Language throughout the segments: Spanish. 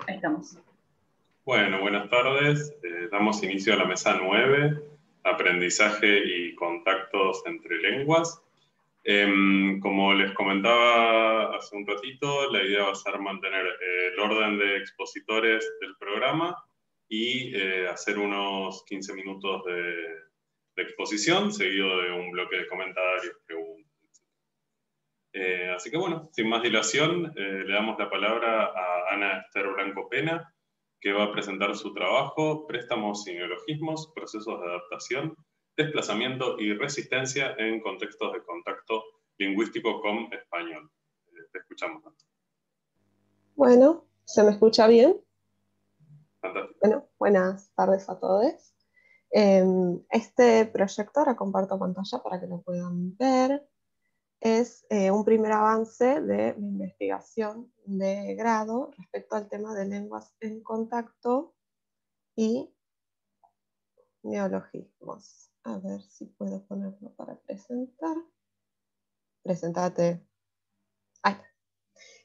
Ahí estamos. Bueno, buenas tardes. Damos inicio a la mesa 9, aprendizaje y contactos entre lenguas. Como les comentaba hace un ratito, la idea va a ser mantener el orden de expositores del programa y hacer unos 15 minutos de exposición, seguido de un bloque de comentarios, preguntas. Así que bueno, sin más dilación, le damos la palabra a Ana Esther Blanco Pena, que va a presentar su trabajo, Préstamos y neologismos, procesos de adaptación, desplazamiento y resistencia en contextos de contacto lingüístico con español. Te escuchamos. Bueno, ¿se me escucha bien? Fantástico. Bueno, buenas tardes a todos. Este proyecto, ahora comparto pantalla para que lo puedan ver, es un primer avance de mi investigación de grado respecto al tema de lenguas en contacto y neologismos. A ver si puedo ponerlo para presentar. Presentate. Ahí está.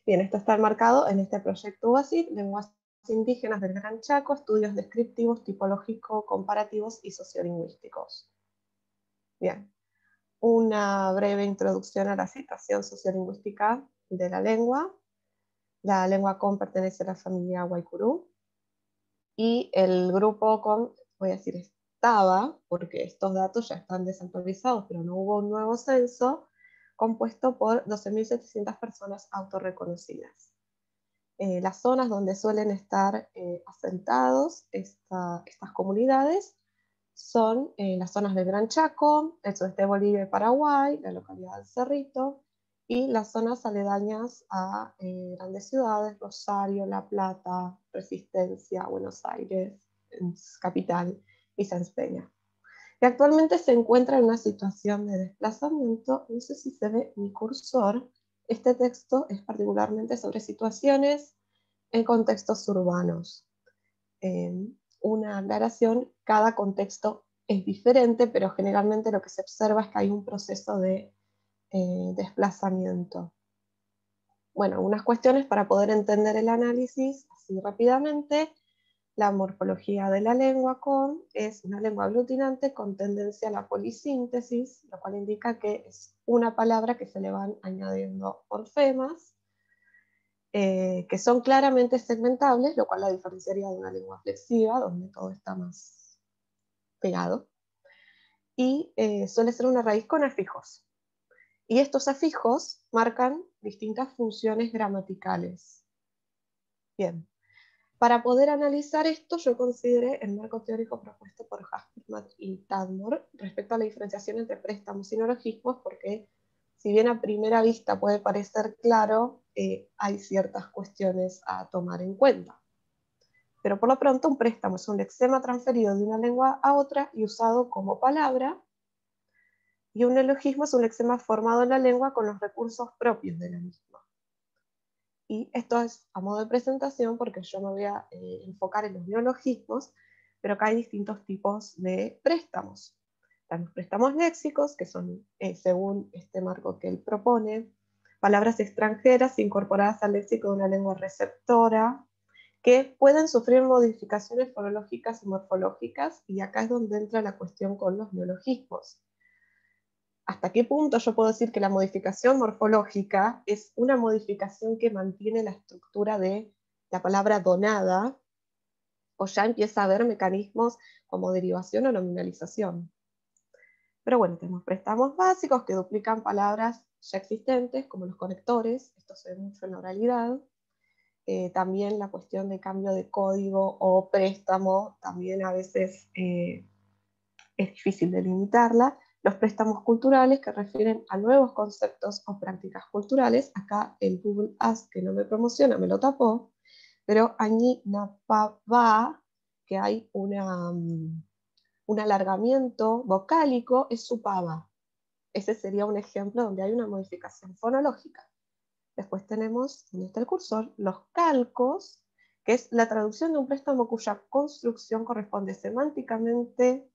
Bien, esto está enmarcado en este proyecto UASIT, lenguas indígenas del Gran Chaco, estudios descriptivos, tipológicos, comparativos y sociolingüísticos. Bien, una breve introducción a la situación sociolingüística de la lengua. La lengua con pertenece a la familia Guaycurú, y el grupo con, voy a decir estaba, porque estos datos ya están desactualizados, pero no hubo un nuevo censo, compuesto por 12.700 personas autorreconocidas. Las zonas donde suelen estar asentados estas comunidades son las zonas del Gran Chaco, el sudeste de Bolivia y Paraguay, la localidad del Cerrito, y las zonas aledañas a grandes ciudades, Rosario, La Plata, Resistencia, Buenos Aires, Capital y Sáenz Peña. Y actualmente se encuentra en una situación de desplazamiento. No sé si se ve mi cursor. Este texto es particularmente sobre situaciones en contextos urbanos. Una aclaración, cada contexto es diferente, pero generalmente lo que se observa es que hay un proceso de desplazamiento. Bueno, unas cuestiones para poder entender el análisis así rápidamente. La morfología de la lengua es una lengua aglutinante con tendencia a la polisíntesis, lo cual indica que es una palabra que se le van añadiendo morfemas, que son claramente segmentables, lo cual la diferenciaría de una lengua flexiva, donde todo está más pegado. Y suele ser una raíz con afijos. Y estos afijos marcan distintas funciones gramaticales. Bien. Para poder analizar esto, yo consideré el marco teórico propuesto por Hasselblad y Tadmor respecto a la diferenciación entre préstamos y neologismos, porque si bien a primera vista puede parecer claro, hay ciertas cuestiones a tomar en cuenta. Pero por lo pronto un préstamo es un lexema transferido de una lengua a otra y usado como palabra, y un neologismo es un lexema formado en la lengua con los recursos propios de la misma. Y esto es a modo de presentación porque yo me voy a enfocar en los neologismos, pero acá hay distintos tipos de préstamos. Están los préstamos léxicos, que son, según este marco que él propone, palabras extranjeras incorporadas al léxico de una lengua receptora, que pueden sufrir modificaciones fonológicas y morfológicas, y acá es donde entra la cuestión con los neologismos. ¿Hasta qué punto yo puedo decir que la modificación morfológica es una modificación que mantiene la estructura de la palabra donada, o ya empieza a haber mecanismos como derivación o nominalización? Pero bueno, tenemos préstamos básicos que duplican palabras ya existentes, como los conectores, esto se ve mucho en la oralidad. También la cuestión de cambio de código o préstamo, también a veces es difícil delimitarla. Los préstamos culturales, que refieren a nuevos conceptos o prácticas culturales. Acá el Google Ads, que no me promociona, me lo tapó, pero Añi Napaba, que hay un alargamiento vocálico, es Supaba. Ese sería un ejemplo donde hay una modificación fonológica. Después tenemos, donde está el cursor, los calcos, que es la traducción de un préstamo cuya construcción corresponde semánticamente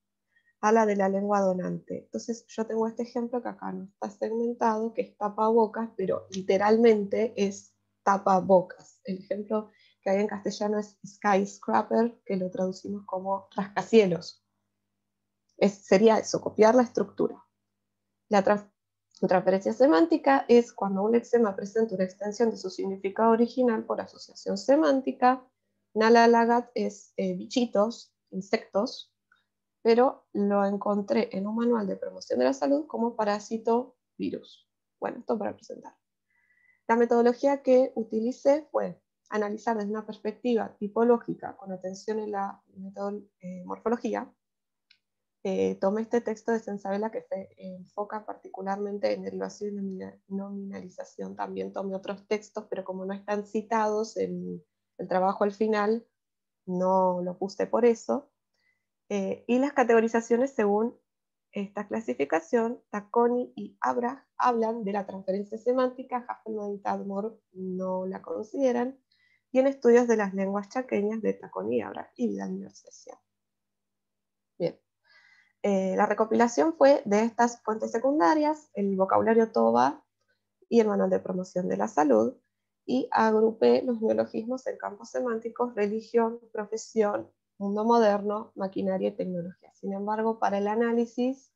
a la de la lengua donante. Entonces yo tengo este ejemplo que acá no está segmentado, que es tapabocas, pero literalmente es tapabocas. El ejemplo que hay en castellano es skyscraper, que lo traducimos como rascacielos. Sería eso, copiar la estructura. La transferencia semántica es cuando un lexema presenta una extensión de su significado original por asociación semántica. Nalalagat es bichitos, insectos, pero lo encontré en un manual de promoción de la salud como parásito virus. Bueno, esto para presentar. La metodología que utilicé fue analizar desde una perspectiva tipológica con atención en la morfología. Tomé este texto de Sensabela que se enfoca particularmente en derivación y nominalización. También tomé otros textos, pero como no están citados en el trabajo al final, no lo puse por eso. Y las categorizaciones según esta clasificación, Tacconi y Abrach hablan de la transferencia semántica, Hasselman y Tadmor no la consideran, y en estudios de las lenguas chaqueñas de Tacconi y Abrach y Vidal y Mercesian. Bien. La recopilación fue de estas fuentes secundarias, el vocabulario TOBA y el manual de promoción de la salud, y agrupé los neologismos en campos semánticos, religión, profesión, mundo moderno, maquinaria y tecnología. Sin embargo, para el análisis,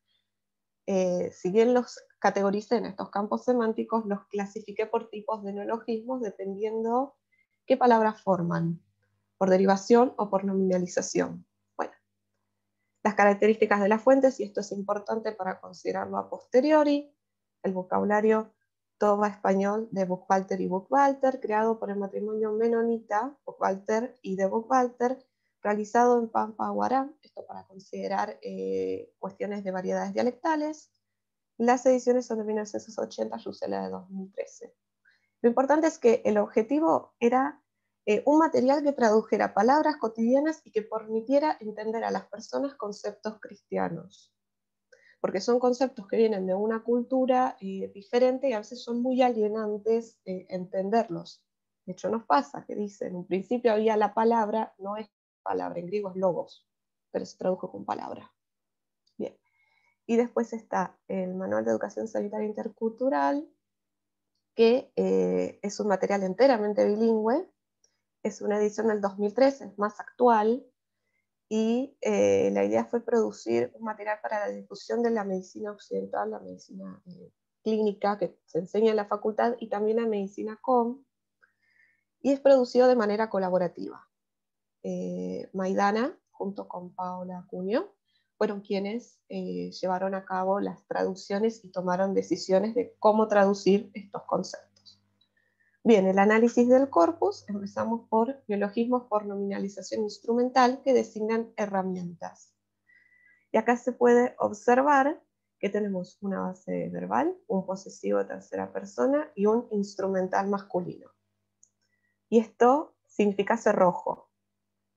si bien los categoricé en estos campos semánticos, los clasifiqué por tipos de neologismos dependiendo qué palabras forman, por derivación o por nominalización. Bueno, las características de las fuentes, y esto es importante para considerarlo a posteriori, el vocabulario Toba español de Buchwalter y Buchwalter, creado por el matrimonio menonita, Buchwalter y de Buchwalter, realizado en Pampa Guará, esto para considerar cuestiones de variedades dialectales. Las ediciones son de 1980, Yusela de 2013. Lo importante es que el objetivo era un material que tradujera palabras cotidianas y que permitiera entender a las personas conceptos cristianos. Porque son conceptos que vienen de una cultura diferente y a veces son muy alienantes entenderlos. De hecho nos pasa que dicen, en un principio había la palabra, no es palabra, en griego es logos, pero se tradujo con palabra. Bien. Y después está el Manual de Educación Sanitaria Intercultural, que es un material enteramente bilingüe, es una edición del 2013, es más actual, y la idea fue producir un material para la difusión de la medicina occidental, la medicina clínica que se enseña en la facultad, y también la medicina com, y es producido de manera colaborativa. Maidana, junto con Paola Cuño, fueron quienes llevaron a cabo las traducciones y tomaron decisiones de cómo traducir estos conceptos. Bien, el análisis del corpus, empezamos por neologismos por nominalización instrumental que designan herramientas. Y acá se puede observar que tenemos una base verbal, un posesivo de tercera persona y un instrumental masculino. Y esto significa cerrojo.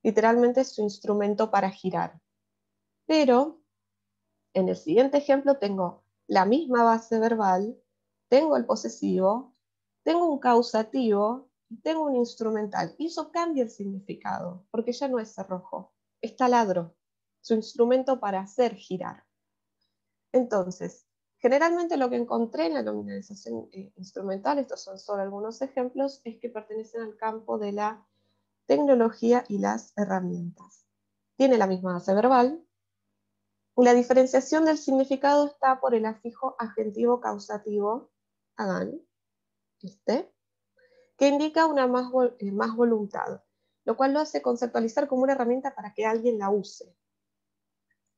Literalmente es su instrumento para girar. Pero en el siguiente ejemplo tengo la misma base verbal, tengo el posesivo, tengo un causativo y tengo un instrumental. Y eso cambia el significado, porque ya no es cerrojo, es taladro, su instrumento para hacer girar. Entonces, generalmente lo que encontré en la nominalización instrumental, estos son solo algunos ejemplos, es que pertenecen al campo de la tecnología y las herramientas. Tiene la misma base verbal. La diferenciación del significado está por el afijo adjetivo causativo, hagan, que indica una más voluntad, lo cual lo hace conceptualizar como una herramienta para que alguien la use.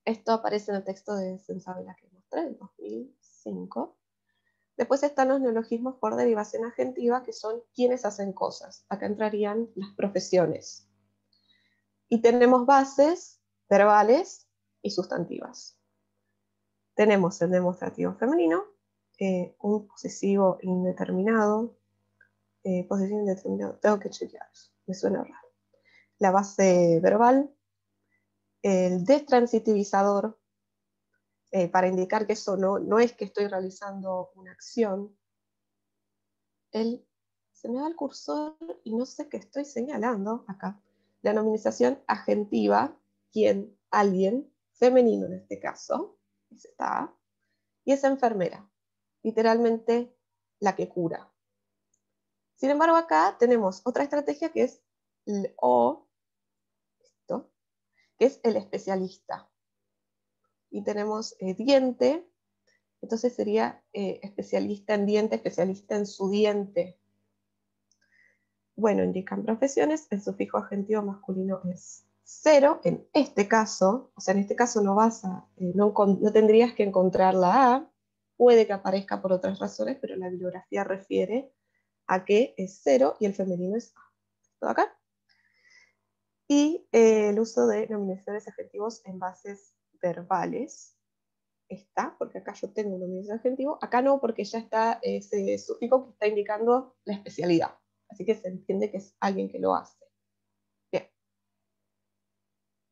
Esto aparece en el texto de Sensabela que mostré en 2005. Después están los neologismos por derivación adjetiva, que son quienes hacen cosas. Acá entrarían las profesiones. Y tenemos bases verbales y sustantivas. Tenemos el demostrativo femenino, un posesivo indeterminado, posesivo indeterminado, tengo que chequear, me suena raro. La base verbal, el destransitivizador, para indicar que eso no es que estoy realizando una acción. Se me va el cursor y no sé qué estoy señalando acá. La nominalización adjetiva, quien, alguien, femenino en este caso, está, y es enfermera, literalmente la que cura. Sin embargo, acá tenemos otra estrategia que es O, esto, que es el especialista. Y tenemos diente, entonces sería especialista en diente, especialista en su diente. Bueno, indican profesiones, el sufijo adjetivo masculino es 0, en este caso, o sea, en este caso no vas a, no tendrías que encontrar la A, puede que aparezca por otras razones, pero la bibliografía refiere a que es 0 y el femenino es A. ¿Todo acá? Y el uso de nominaciones adjetivos en bases verbales. Está, porque acá yo tengo un nominación adjetivo, acá no, porque ya está ese sufijo que está indicando la especialidad. Así que se entiende que es alguien que lo hace. Bien.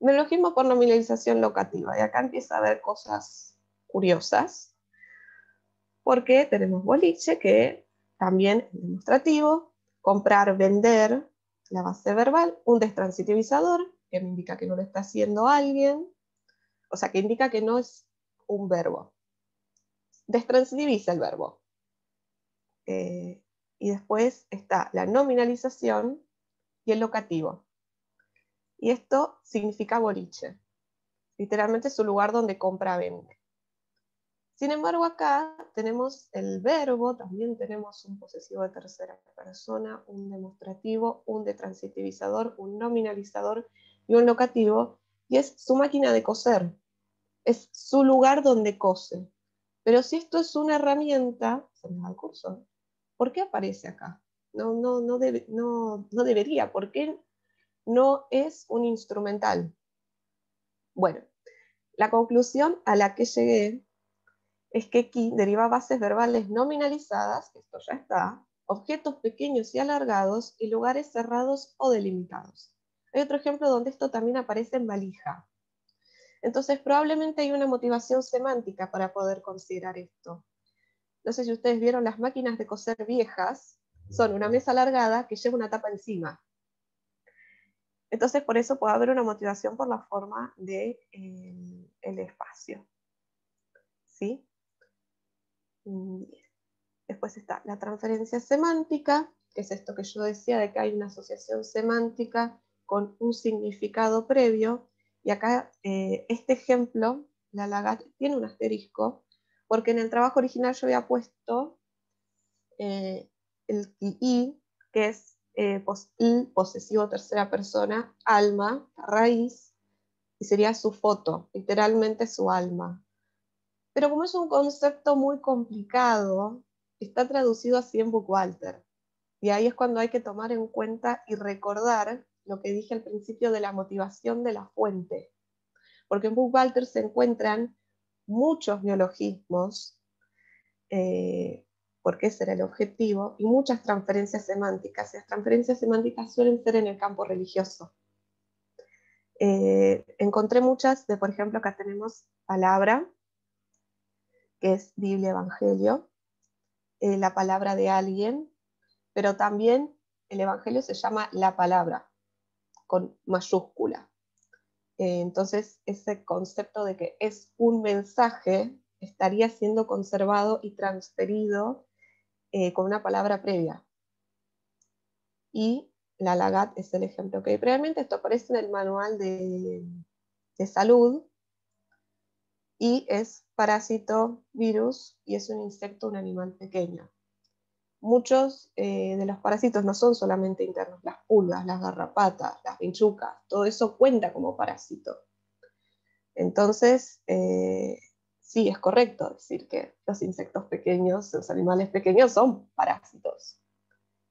Neologismo por nominalización locativa. Y acá empieza a haber cosas curiosas, porque tenemos boliche, que también es demostrativo, comprar, vender, la base verbal, un destransitivizador, que me indica que no lo está haciendo alguien, o sea, que indica que no es un verbo. Destransitiviza el verbo. Y después está la nominalización y el locativo. Y esto significa boliche. Literalmente es un lugar donde compra, vende. Sin embargo, acá tenemos el verbo, también tenemos un posesivo de tercera persona, un demostrativo, un detransitivizador, un nominalizador y un locativo, y es su máquina de coser. Es su lugar donde cose. Pero si esto es una herramienta, se me va el cursor, ¿por qué aparece acá? No debería. ¿Por qué no es un instrumental? Bueno, la conclusión a la que llegué es que aquí deriva bases verbales nominalizadas, esto ya está, objetos pequeños y alargados y lugares cerrados o delimitados. Hay otro ejemplo donde esto también aparece en valija. Entonces probablemente hay una motivación semántica para poder considerar esto. No sé si ustedes vieron las máquinas de coser viejas, son una mesa alargada que lleva una tapa encima. Entonces por eso puede haber una motivación por la forma del espacio. ¿Sí? Después está la transferencia semántica, que es esto que yo decía de que hay una asociación semántica con un significado previo. Y acá este ejemplo, la Lagat, tiene un asterisco, porque en el trabajo original yo había puesto el I, que es il, posesivo tercera persona, alma, raíz, y sería su foto, literalmente su alma. Pero como es un concepto muy complicado, está traducido así en Bookwalter. Y ahí es cuando hay que tomar en cuenta y recordar lo que dije al principio de la motivación de la fuente. Porque en Bookwalter se encuentran muchos neologismos, porque ese era el objetivo, y muchas transferencias semánticas. Y las transferencias semánticas suelen ser en el campo religioso. Encontré muchas por ejemplo, acá tenemos palabra, que es Biblia, Evangelio, la palabra de alguien, pero también el Evangelio se llama la palabra, con mayúscula. Entonces, ese concepto de que es un mensaje estaría siendo conservado y transferido con una palabra previa. Y la Lagat es el ejemplo que previamente esto aparece en el manual de salud, y es parásito, virus, y es un insecto, un animal pequeño. Muchos de los parásitos no son solamente internos, las pulgas, las garrapatas, las vinchucas, todo eso cuenta como parásito. Entonces, sí, es correcto decir que los insectos pequeños, los animales pequeños son parásitos.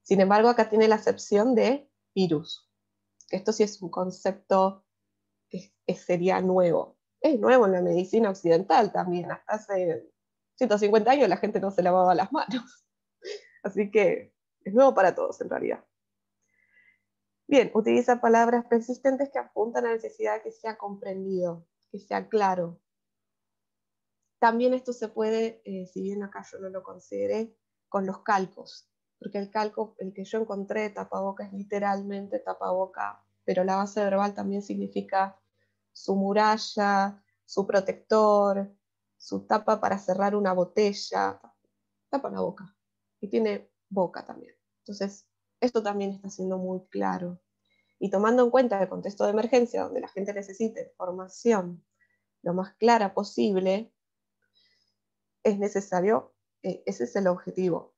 Sin embargo, acá tiene la acepción de virus, que esto sí es un concepto que sería nuevo. Es nuevo en la medicina occidental también. Hasta hace 150 años la gente no se lavaba las manos. Así que es nuevo para todos en realidad. Bien, utiliza palabras persistentes que apuntan a la necesidad de que sea comprendido, que sea claro. También esto se puede, si bien acá yo no lo consideré, con los calcos, porque el calco, el que yo encontré, tapaboca, es literalmente tapaboca, pero la base verbal también significa su muralla, su protector, su tapa para cerrar una botella, tapa una boca, y tiene boca también. Entonces, esto también está siendo muy claro. Y tomando en cuenta el contexto de emergencia, donde la gente necesita información lo más clara posible, es necesario, ese es el objetivo.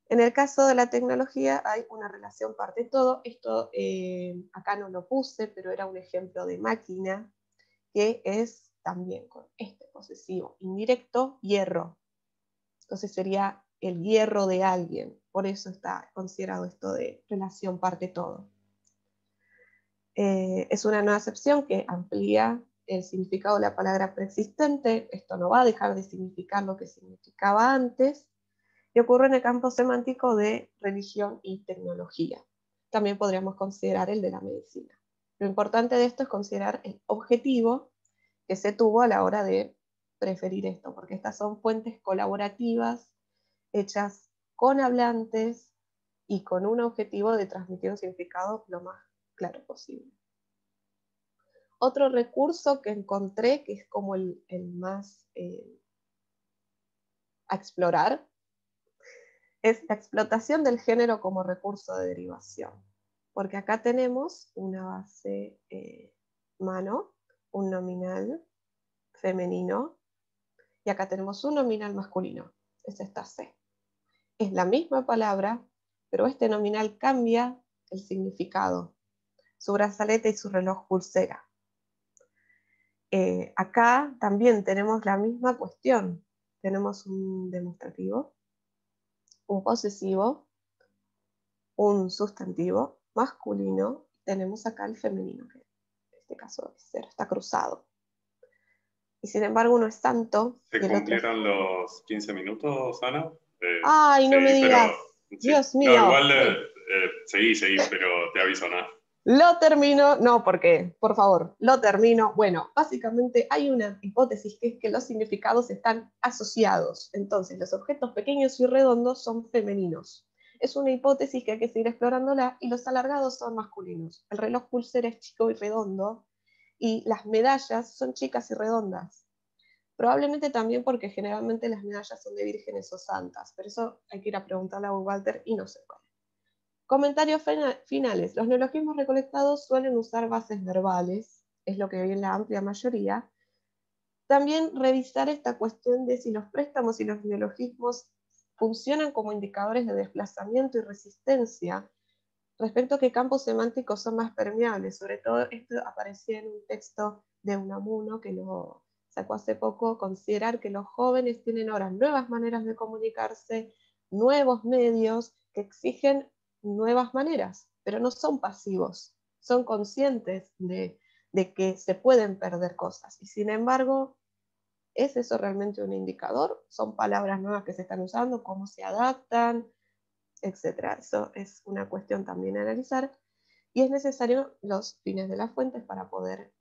En el caso de la tecnología hay una relación parte-todo. Esto acá no lo puse, pero era un ejemplo de máquina, que es también con este posesivo indirecto, hierro. Entonces sería el hierro de alguien. Por eso está considerado esto de relación parte-todo. Es una nueva acepción que amplía el significado de la palabra preexistente. Esto no va a dejar de significar lo que significaba antes, y ocurre en el campo semántico de religión y tecnología. También podríamos considerar el de la medicina. Lo importante de esto es considerar el objetivo que se tuvo a la hora de preferir esto, porque estas son fuentes colaborativas hechas con hablantes y con un objetivo de transmitir un significado lo más claro posible. Otro recurso que encontré, que es como el más a explorar, es la explotación del género como recurso de derivación. Porque acá tenemos una base mano, un nominal femenino, y acá tenemos un nominal masculino, es esta C. Es la misma palabra, pero este nominal cambia el significado. Su brazalete y su reloj pulsera. Acá también tenemos la misma cuestión. Tenemos un demostrativo, un posesivo, un sustantivo masculino, tenemos acá el femenino, que en este caso es cero, está cruzado. Y sin embargo uno es tanto. ¿Se y el cumplieron otro... los 15 minutos, Ana? ¡Ay, no me Seguí, pero... digas! Sí. Dios No, mío. igual seguí, pero te aviso, ¿no? Lo termino, no, porque, por favor, lo termino. Bueno, básicamente hay una hipótesis que es que los significados están asociados. Entonces, los objetos pequeños y redondos son femeninos. Es una hipótesis que hay que seguir explorándola, y los alargados son masculinos. El reloj pulsera es chico y redondo, y las medallas son chicas y redondas. Probablemente también porque generalmente las medallas son de vírgenes o santas, pero eso hay que ir a preguntarle a Walter y no sé cuál. Comentarios finales. Los neologismos recolectados suelen usar bases verbales, es lo que ve en la amplia mayoría. También revisar esta cuestión de si los préstamos y los neologismos funcionan como indicadores de desplazamiento y resistencia, respecto a qué campos semánticos son más permeables. Sobre todo esto aparecía en un texto de Unamuno, que lo sacó hace poco. Considerar que los jóvenes tienen ahora nuevas maneras de comunicarse, nuevos medios que exigen nuevas maneras, pero no son pasivos, son conscientes de que se pueden perder cosas. Y sin embargo, ¿es eso realmente un indicador? ¿Son palabras nuevas que se están usando? ¿Cómo se adaptan? Etcétera. Eso es una cuestión también a analizar. Y es necesario los fines de las fuentes para poder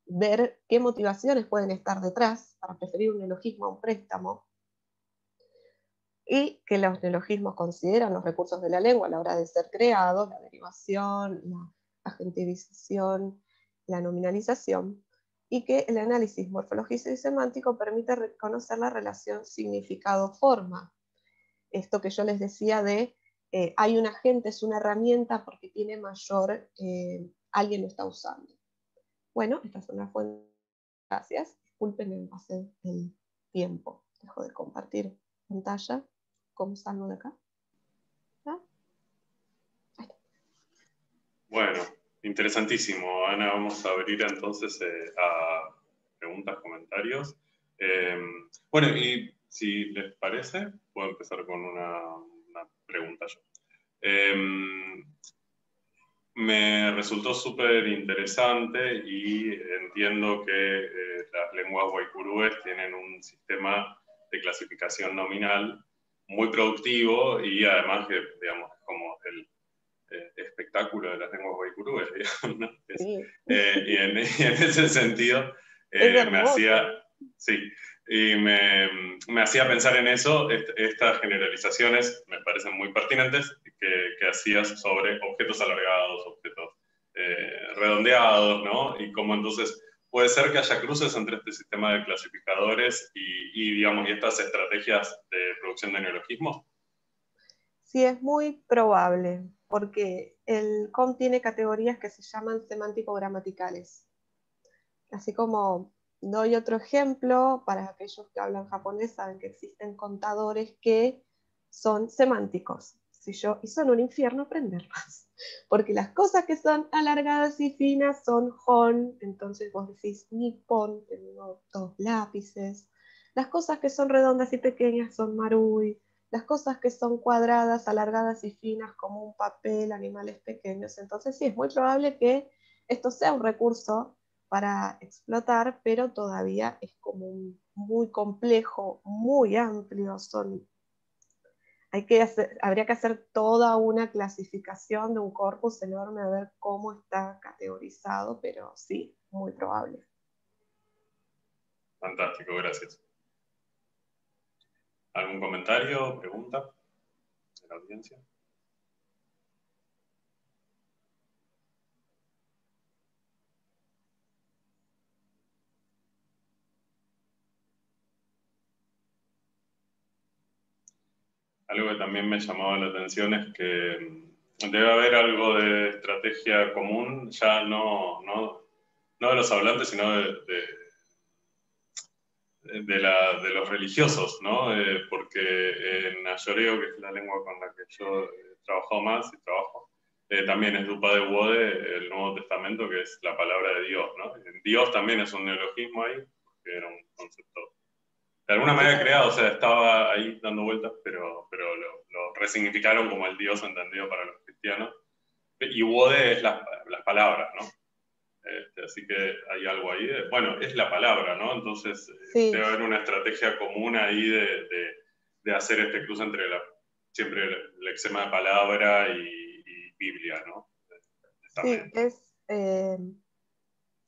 ver qué motivaciones pueden estar detrás para preferir un neologismo a un préstamo, y que los neologismos consideran los recursos de la lengua a la hora de ser creados, la derivación, la agentivización, la nominalización, y que el análisis morfológico y semántico permite reconocer la relación significado-forma. Esto que yo les decía de hay un agente, es una herramienta porque tiene mayor, alguien lo está usando. Bueno, estas son las fuentes. Gracias. Disculpen el pase del tiempo. Dejo de compartir pantalla. ¿Cómo salgo de acá? ¿Ah? Ahí está. Bueno, interesantísimo. Ana, vamos a abrir entonces a preguntas, comentarios. Bueno, y si les parece, puedo empezar con una pregunta yo. Me resultó súper interesante y entiendo que las lenguas guaycurúes tienen un sistema de clasificación nominal muy productivo, y además que, digamos, como el espectáculo de las lenguas guaycurúes, digamos, ¿no? Sí. Y en ese sentido Es me hermoso. hacía, sí, y me hacía pensar en eso. Estas generalizaciones me parecen muy pertinentes que hacías sobre objetos alargados, objetos redondeados, ¿no? Y cómo entonces puede ser que haya cruces entre este sistema de clasificadores y digamos, y estas estrategias de producción de neologismos. Sí, es muy probable, porque el COM tiene categorías que se llaman semántico-gramaticales. Así como doy otro ejemplo, para aquellos que hablan japonés saben que existen contadores que son semánticos. Y son un infierno aprenderlos, porque las cosas que son alargadas y finas son hon, entonces vos decís nippon, tengo 2 lápices. Las cosas que son redondas y pequeñas son marui. Las cosas que son cuadradas, alargadas y finas como un papel, animales pequeños. Entonces sí, es muy probable que esto sea un recurso para explotar, pero todavía es como muy complejo, muy amplio. Habría que hacer toda una clasificación de un corpus enorme a ver cómo está categorizado, pero sí, muy probable. Fantástico, gracias. ¿Algún comentario o pregunta de la audiencia? Algo que también me llamaba la atención es que debe haber algo de estrategia común, ya no de los hablantes, sino de los religiosos, ¿no? Porque en ayoreo, que es la lengua con la que yo he trabajado más y trabajo, también es Dupa de Wode, el Nuevo Testamento, que es la palabra de Dios, ¿no? Dios también es un neologismo ahí, porque era un concepto de alguna manera creado, o sea, estaba ahí dando vueltas, pero lo resignificaron como el Dios entendido para los cristianos. Y Wode es las palabras, ¿no? Así que hay algo ahí. Bueno, es la palabra, ¿no? Entonces Sí. debe haber una estrategia común ahí de hacer este cruce entre siempre el lexema de palabra y Biblia, ¿no? Sí,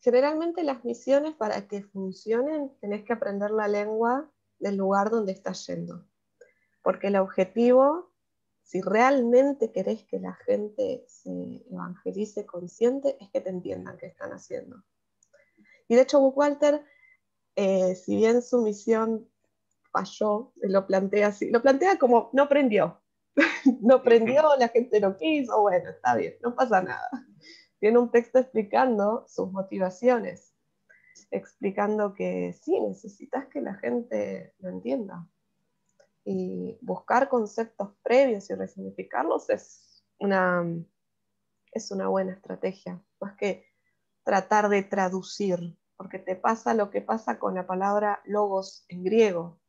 generalmente las misiones para que funcionen tenés que aprender la lengua del lugar donde estás yendo. Porque el objetivo, si realmente querés que la gente se evangelice consciente, es que te entiendan qué están haciendo. Y de hecho Buckwalter, si bien su misión falló, lo plantea así, lo plantea como no prendió. No prendió, la gente no quiso, bueno, está bien, no pasa nada. Tiene un texto explicando sus motivaciones, explicando que sí, necesitas que la gente lo entienda. Y buscar conceptos previos y resignificarlos es una buena estrategia, más que tratar de traducir, porque te pasa lo que pasa con la palabra logos en griego,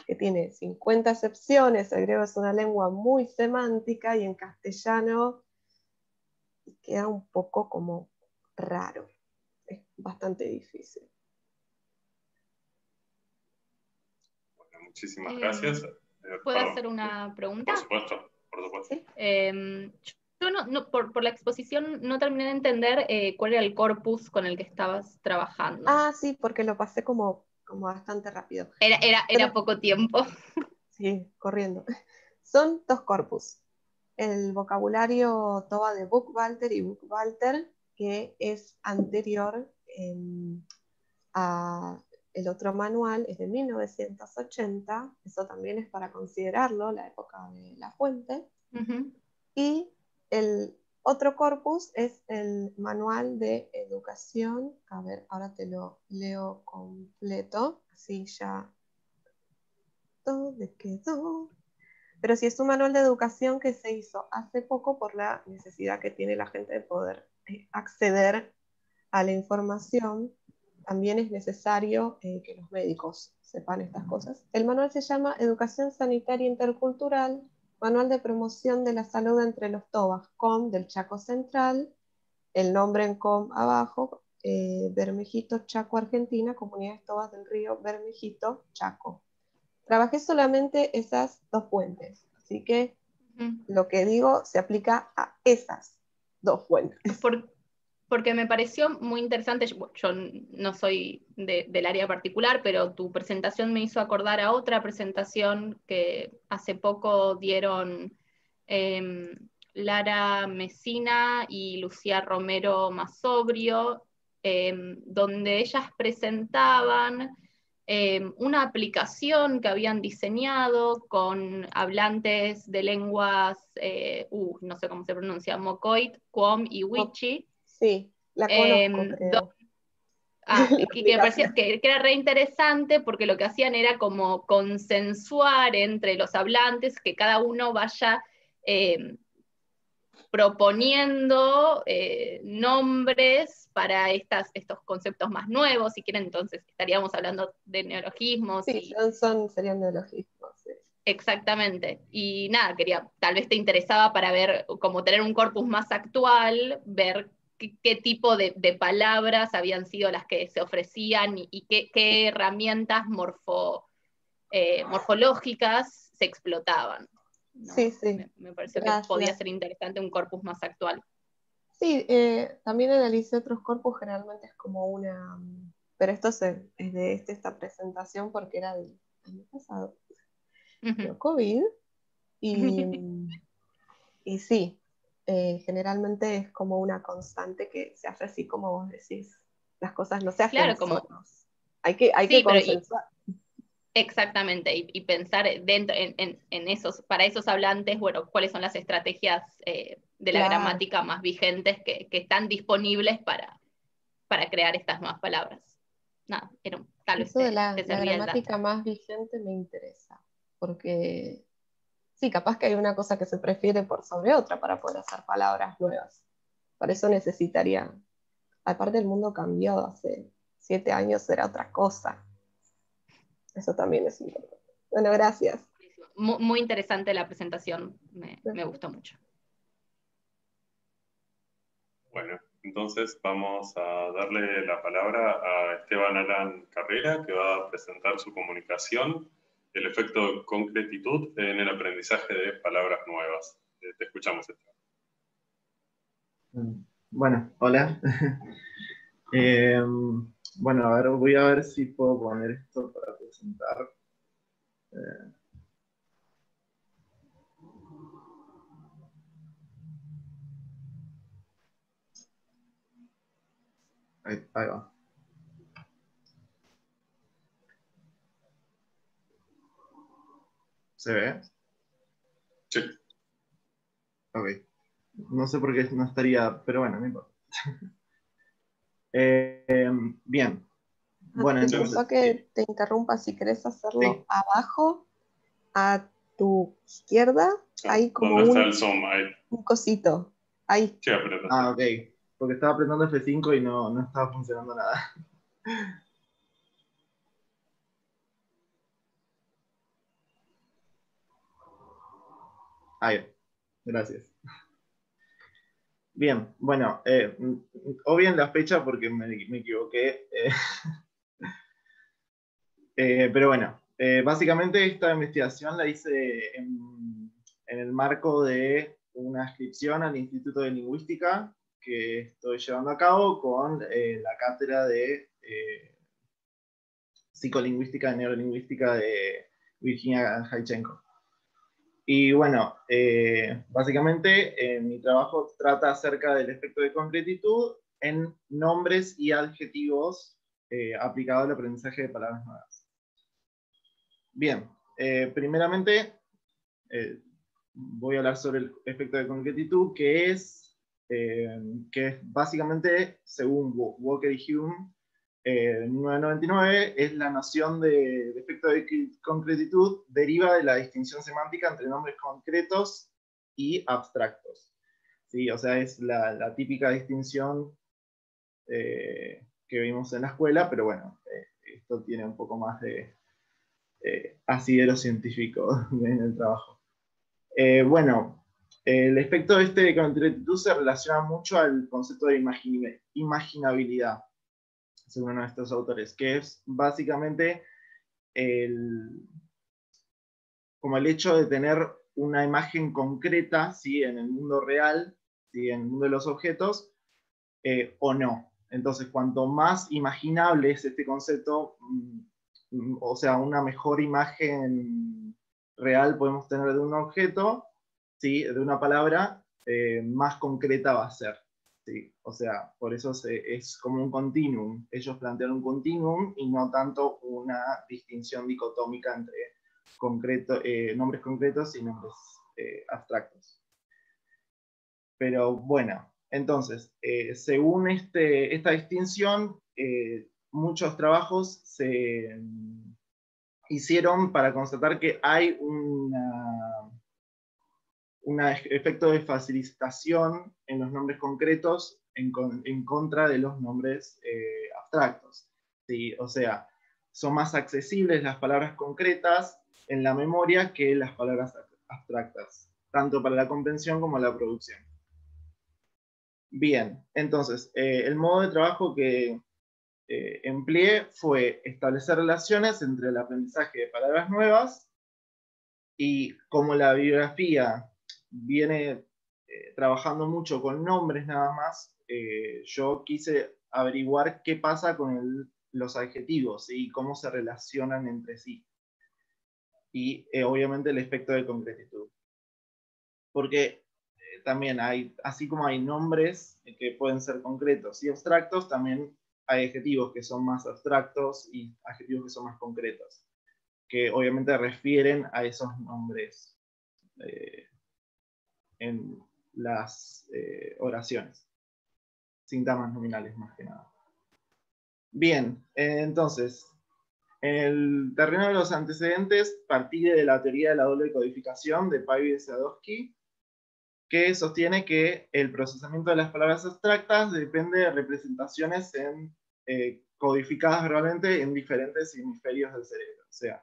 que tiene 50 acepciones, el griego es una lengua muy semántica y en castellano queda un poco como raro, es bastante difícil. Bueno, muchísimas gracias. ¿Puedo hacer una pregunta? Por supuesto, por supuesto. ¿Sí? Yo por la exposición no terminé de entender cuál era el corpus con el que estabas trabajando. Ah, sí, porque lo pasé como bastante rápido. Era poco tiempo. Sí, corriendo. Son 2 corpus. El vocabulario Toba de Buckwalter y Buckwalter, que es anterior a el otro manual, es de 1980, eso también es para considerarlo, la época de la fuente. Y el otro corpus es el manual de educación, a ver, ahora te lo leo completo, así ya todo quedó. Pero sí es un manual de educación que se hizo hace poco por la necesidad que tiene la gente de poder acceder a la información. También es necesario que los médicos sepan estas cosas. El manual se llama Educación Sanitaria Intercultural, Manual de Promoción de la Salud entre los Tobas, COM del Chaco Central, el nombre en COM abajo, Bermejito, Chaco, Argentina, Comunidades Tobas del Río, Bermejito, Chaco. Trabajé solamente esas 2 fuentes, así que lo que digo se aplica a esas 2 fuentes. Porque me pareció muy interesante, yo no soy del área particular, pero tu presentación me hizo acordar a otra presentación que hace poco dieron Lara Mesina y Lucía Romero Masobrio, donde ellas presentaban una aplicación que habían diseñado con hablantes de lenguas, no sé cómo se pronuncia, Mocoit, Quom y Wichi. Sí, la conozco, creo. Que me parecía que era re interesante porque lo que hacían era como consensuar entre los hablantes, que cada uno vaya proponiendo nombres para estos conceptos más nuevos. Si quieren, entonces estaríamos hablando de neologismos. Sí, serían neologismos. Sí. Exactamente. Y nada, tal vez te interesaba para ver, como tener un corpus más actual, ver qué tipo de palabras habían sido las que se ofrecían y qué herramientas morfológicas se explotaban, ¿no? Sí, sí. Me pareció que podía ser interesante un corpus más actual. Sí, también analicé otros corpus, generalmente es como una... Pero esto es de esta presentación porque era del año pasado, pero COVID, y sí, generalmente es como una constante que se hace así como vos decís, las cosas no se hacen claro, solos, hay que consensuar. Exactamente, y pensar dentro en esos, para esos hablantes, bueno, cuáles son las estrategias de la gramática más vigentes que están disponibles para crear estas nuevas palabras. Nada, tal vez eso de la servía el gramática dato. más vigente me interesa, porque sí, capaz que hay una cosa que se prefiere por sobre otra para poder hacer palabras nuevas. Para eso necesitaría, aparte el mundo cambió, hace 7 años era otra cosa. Eso también es importante. Bueno, gracias. Muy, muy interesante la presentación, me gustó mucho. Bueno, entonces vamos a darle la palabra a Esteban Alan Carrera, que va a presentar su comunicación, el efecto de concretitud en el aprendizaje de palabras nuevas. Te escuchamos, Esteban. Bueno, hola. Bueno, a ver, voy a ver si puedo poner esto para presentar. Ahí va. ¿Se ve? Sí. Ok. No sé por qué no estaría, pero bueno, no importa. Bien. Bueno, disculpa que te interrumpa, si querés hacerlo abajo, a tu izquierda, hay como ¿dónde está el zoom? Ahí. Un cosito. Ahí. Sí, ok. Porque estaba apretando F5 y no estaba funcionando nada. Ahí, gracias. Bien, bueno, obvien la fecha porque me equivoqué. Pero bueno, básicamente esta investigación la hice en el marco de una inscripción al Instituto de Lingüística que estoy llevando a cabo con la cátedra de psicolingüística y neurolingüística de Virginia Jaichenko. Y bueno, básicamente mi trabajo trata acerca del efecto de concretitud en nombres y adjetivos aplicados al aprendizaje de palabras nuevas. Bien, primeramente voy a hablar sobre el efecto de concretitud, que es básicamente, según Walker y Hume, en 1999, es la noción de efecto de concretitud deriva de la distinción semántica entre nombres concretos y abstractos. ¿Sí? O sea, es la típica distinción que vimos en la escuela, pero bueno, esto tiene un poco más de asidero científico en el trabajo. Bueno, el efecto de concretitud se relaciona mucho al concepto de imaginabilidad, según uno de estos autores, que es básicamente como el hecho de tener una imagen concreta, ¿sí? En el mundo real, ¿sí? En el mundo de los objetos, o no. Entonces, cuanto más imaginable es este concepto, o sea, una mejor imagen real podemos tener de un objeto, ¿sí? De una palabra, más concreta va a ser. ¿sí? O sea, por eso es como un continuum. Ellos plantean un continuum y no tanto una distinción dicotómica entre nombres concretos y nombres abstractos. Pero bueno, entonces, según esta distinción, muchos trabajos se hicieron para constatar que hay un efecto de facilitación en los nombres concretos en contra de los nombres abstractos. ¿Sí? O sea, son más accesibles las palabras concretas en la memoria que las palabras abstractas, tanto para la comprensión como la producción. Bien, entonces, el modo de trabajo que empleé fue establecer relaciones entre el aprendizaje de palabras nuevas y como la bibliografía viene trabajando mucho con nombres nada más, yo quise averiguar qué pasa con los adjetivos y cómo se relacionan entre sí. Y obviamente el efecto de concretitud. Porque también hay, así como hay nombres que pueden ser concretos y abstractos, también hay adjetivos que son más abstractos y adjetivos que son más concretos, que obviamente refieren a esos nombres en las oraciones. Síntomas nominales más que nada. Bien, entonces, en el terreno de los antecedentes partí de la teoría de la doble codificación de Pavey y Sadowski, que sostiene que el procesamiento de las palabras abstractas depende de representaciones codificadas verbalmente en diferentes hemisferios del cerebro. O sea,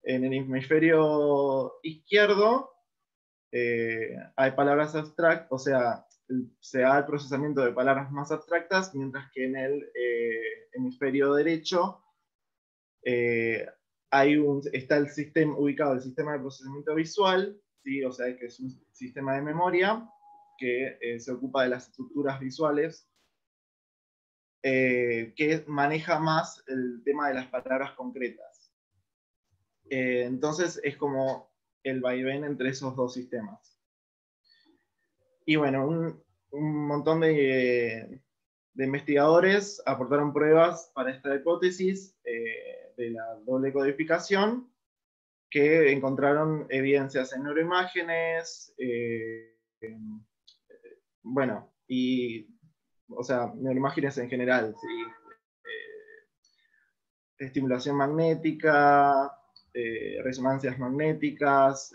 en el hemisferio izquierdo hay palabras abstractas, o sea, se da el procesamiento de palabras más abstractas, mientras que en el hemisferio derecho está ubicado el sistema de procesamiento visual, ¿sí? O sea, que es un sistema de memoria que se ocupa de las estructuras visuales, que maneja más el tema de las palabras concretas. Entonces es como el vaivén entre esos dos sistemas. Y bueno, un montón de investigadores aportaron pruebas para esta hipótesis de la doble codificación, que encontraron evidencias en neuroimágenes, bueno, o sea, neuroimágenes en general, ¿sí? Estimulación magnética, resonancias magnéticas,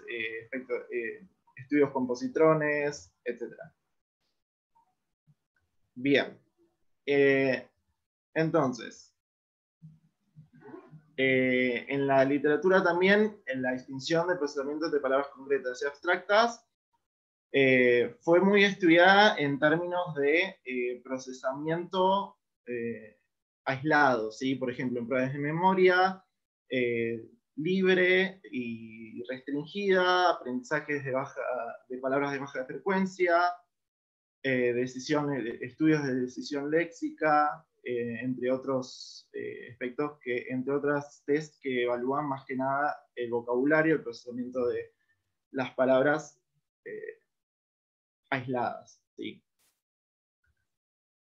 estudios con positrones, etc. Bien, entonces, en la literatura también, en la distinción de procesamientos de palabras concretas y abstractas, fue muy estudiada en términos de procesamiento aislado, ¿sí? Por ejemplo, en pruebas de memoria, libre y restringida, aprendizajes de palabras de baja frecuencia, estudios de decisión léxica, entre otros aspectos, entre otras test que evalúan más que nada el vocabulario, el procesamiento de las palabras aisladas. ¿Sí?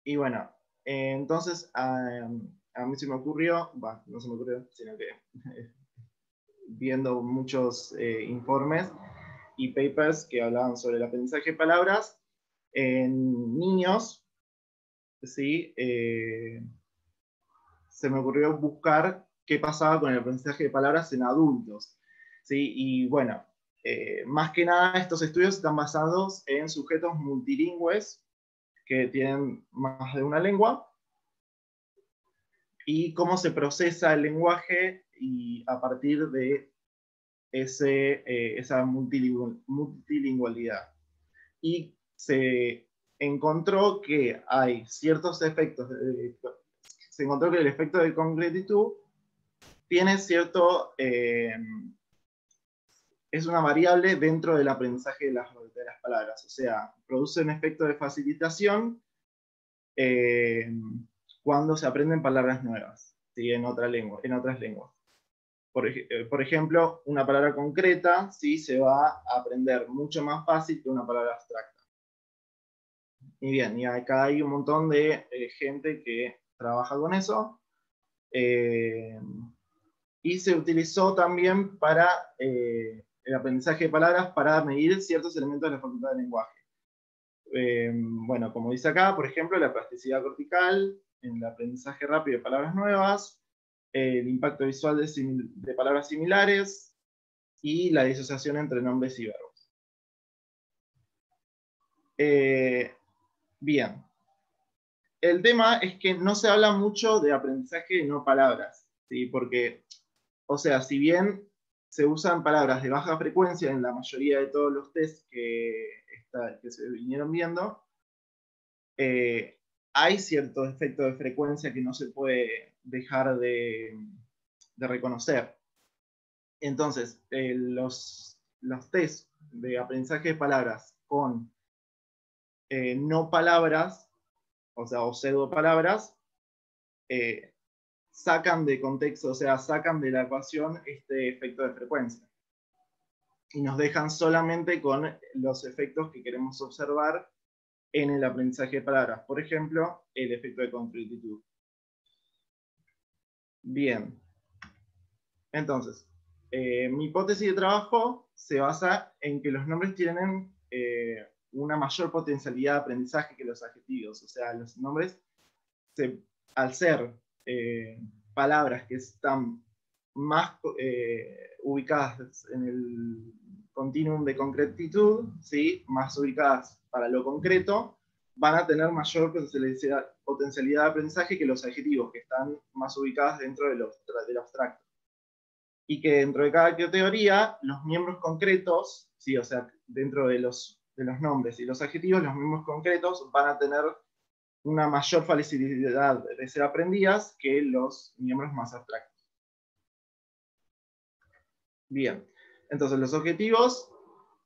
Y bueno, entonces a mí se me ocurrió, no se me ocurrió, sino que viendo muchos informes y papers que hablaban sobre el aprendizaje de palabras en niños, ¿sí? Se me ocurrió buscar qué pasaba con el aprendizaje de palabras en adultos. ¿Sí? Y bueno, más que nada estos estudios están basados en sujetos multilingües que tienen más de una lengua y cómo se procesa el lenguaje y a partir de esa multilingüalidad. Y se encontró que hay ciertos efectos, se encontró que el efecto de concretitud tiene cierto, es una variable dentro del aprendizaje de las palabras, o sea, produce un efecto de facilitación cuando se aprenden palabras nuevas, ¿sí? En otras lenguas. Por ejemplo, una palabra concreta, ¿sí? Se va a aprender mucho más fácil que una palabra abstracta. Y bien, y acá hay un montón de gente que trabaja con eso. Y se utilizó también para el aprendizaje de palabras para medir ciertos elementos de la facultad de lenguaje. Bueno, como dice acá, por ejemplo, la plasticidad cortical, en el aprendizaje rápido de palabras nuevas, el impacto visual de palabras similares y la disociación entre nombres y verbos. Bien. El tema es que no se habla mucho de aprendizaje de no palabras, ¿sí? Porque, o sea, si bien se usan palabras de baja frecuencia en la mayoría de todos los tests que se vinieron viendo, hay cierto efecto de frecuencia que no se puede dejar de reconocer. Entonces, los tests de aprendizaje de palabras con no palabras, o sea, o pseudo palabras, sacan de contexto, o sea, sacan de la ecuación este efecto de frecuencia. Y nos dejan solamente con los efectos que queremos observar en el aprendizaje de palabras. Por ejemplo, el efecto de concretitud. Bien. Entonces, mi hipótesis de trabajo se basa en que los nombres tienen una mayor potencialidad de aprendizaje que los adjetivos. O sea, los nombres, al ser palabras que están más ubicadas en el continuum de concretitud, ¿sí? Más ubicadas para lo concreto, van a tener mayor potencialidad de aprendizaje que los adjetivos, que están más ubicadas dentro del abstracto. Y que dentro de cada categoría, los miembros concretos, ¿sí? O sea, dentro de los nombres y los adjetivos, los miembros concretos van a tener una mayor facilidad de ser aprendidas que los miembros más abstractos. Bien, entonces los objetivos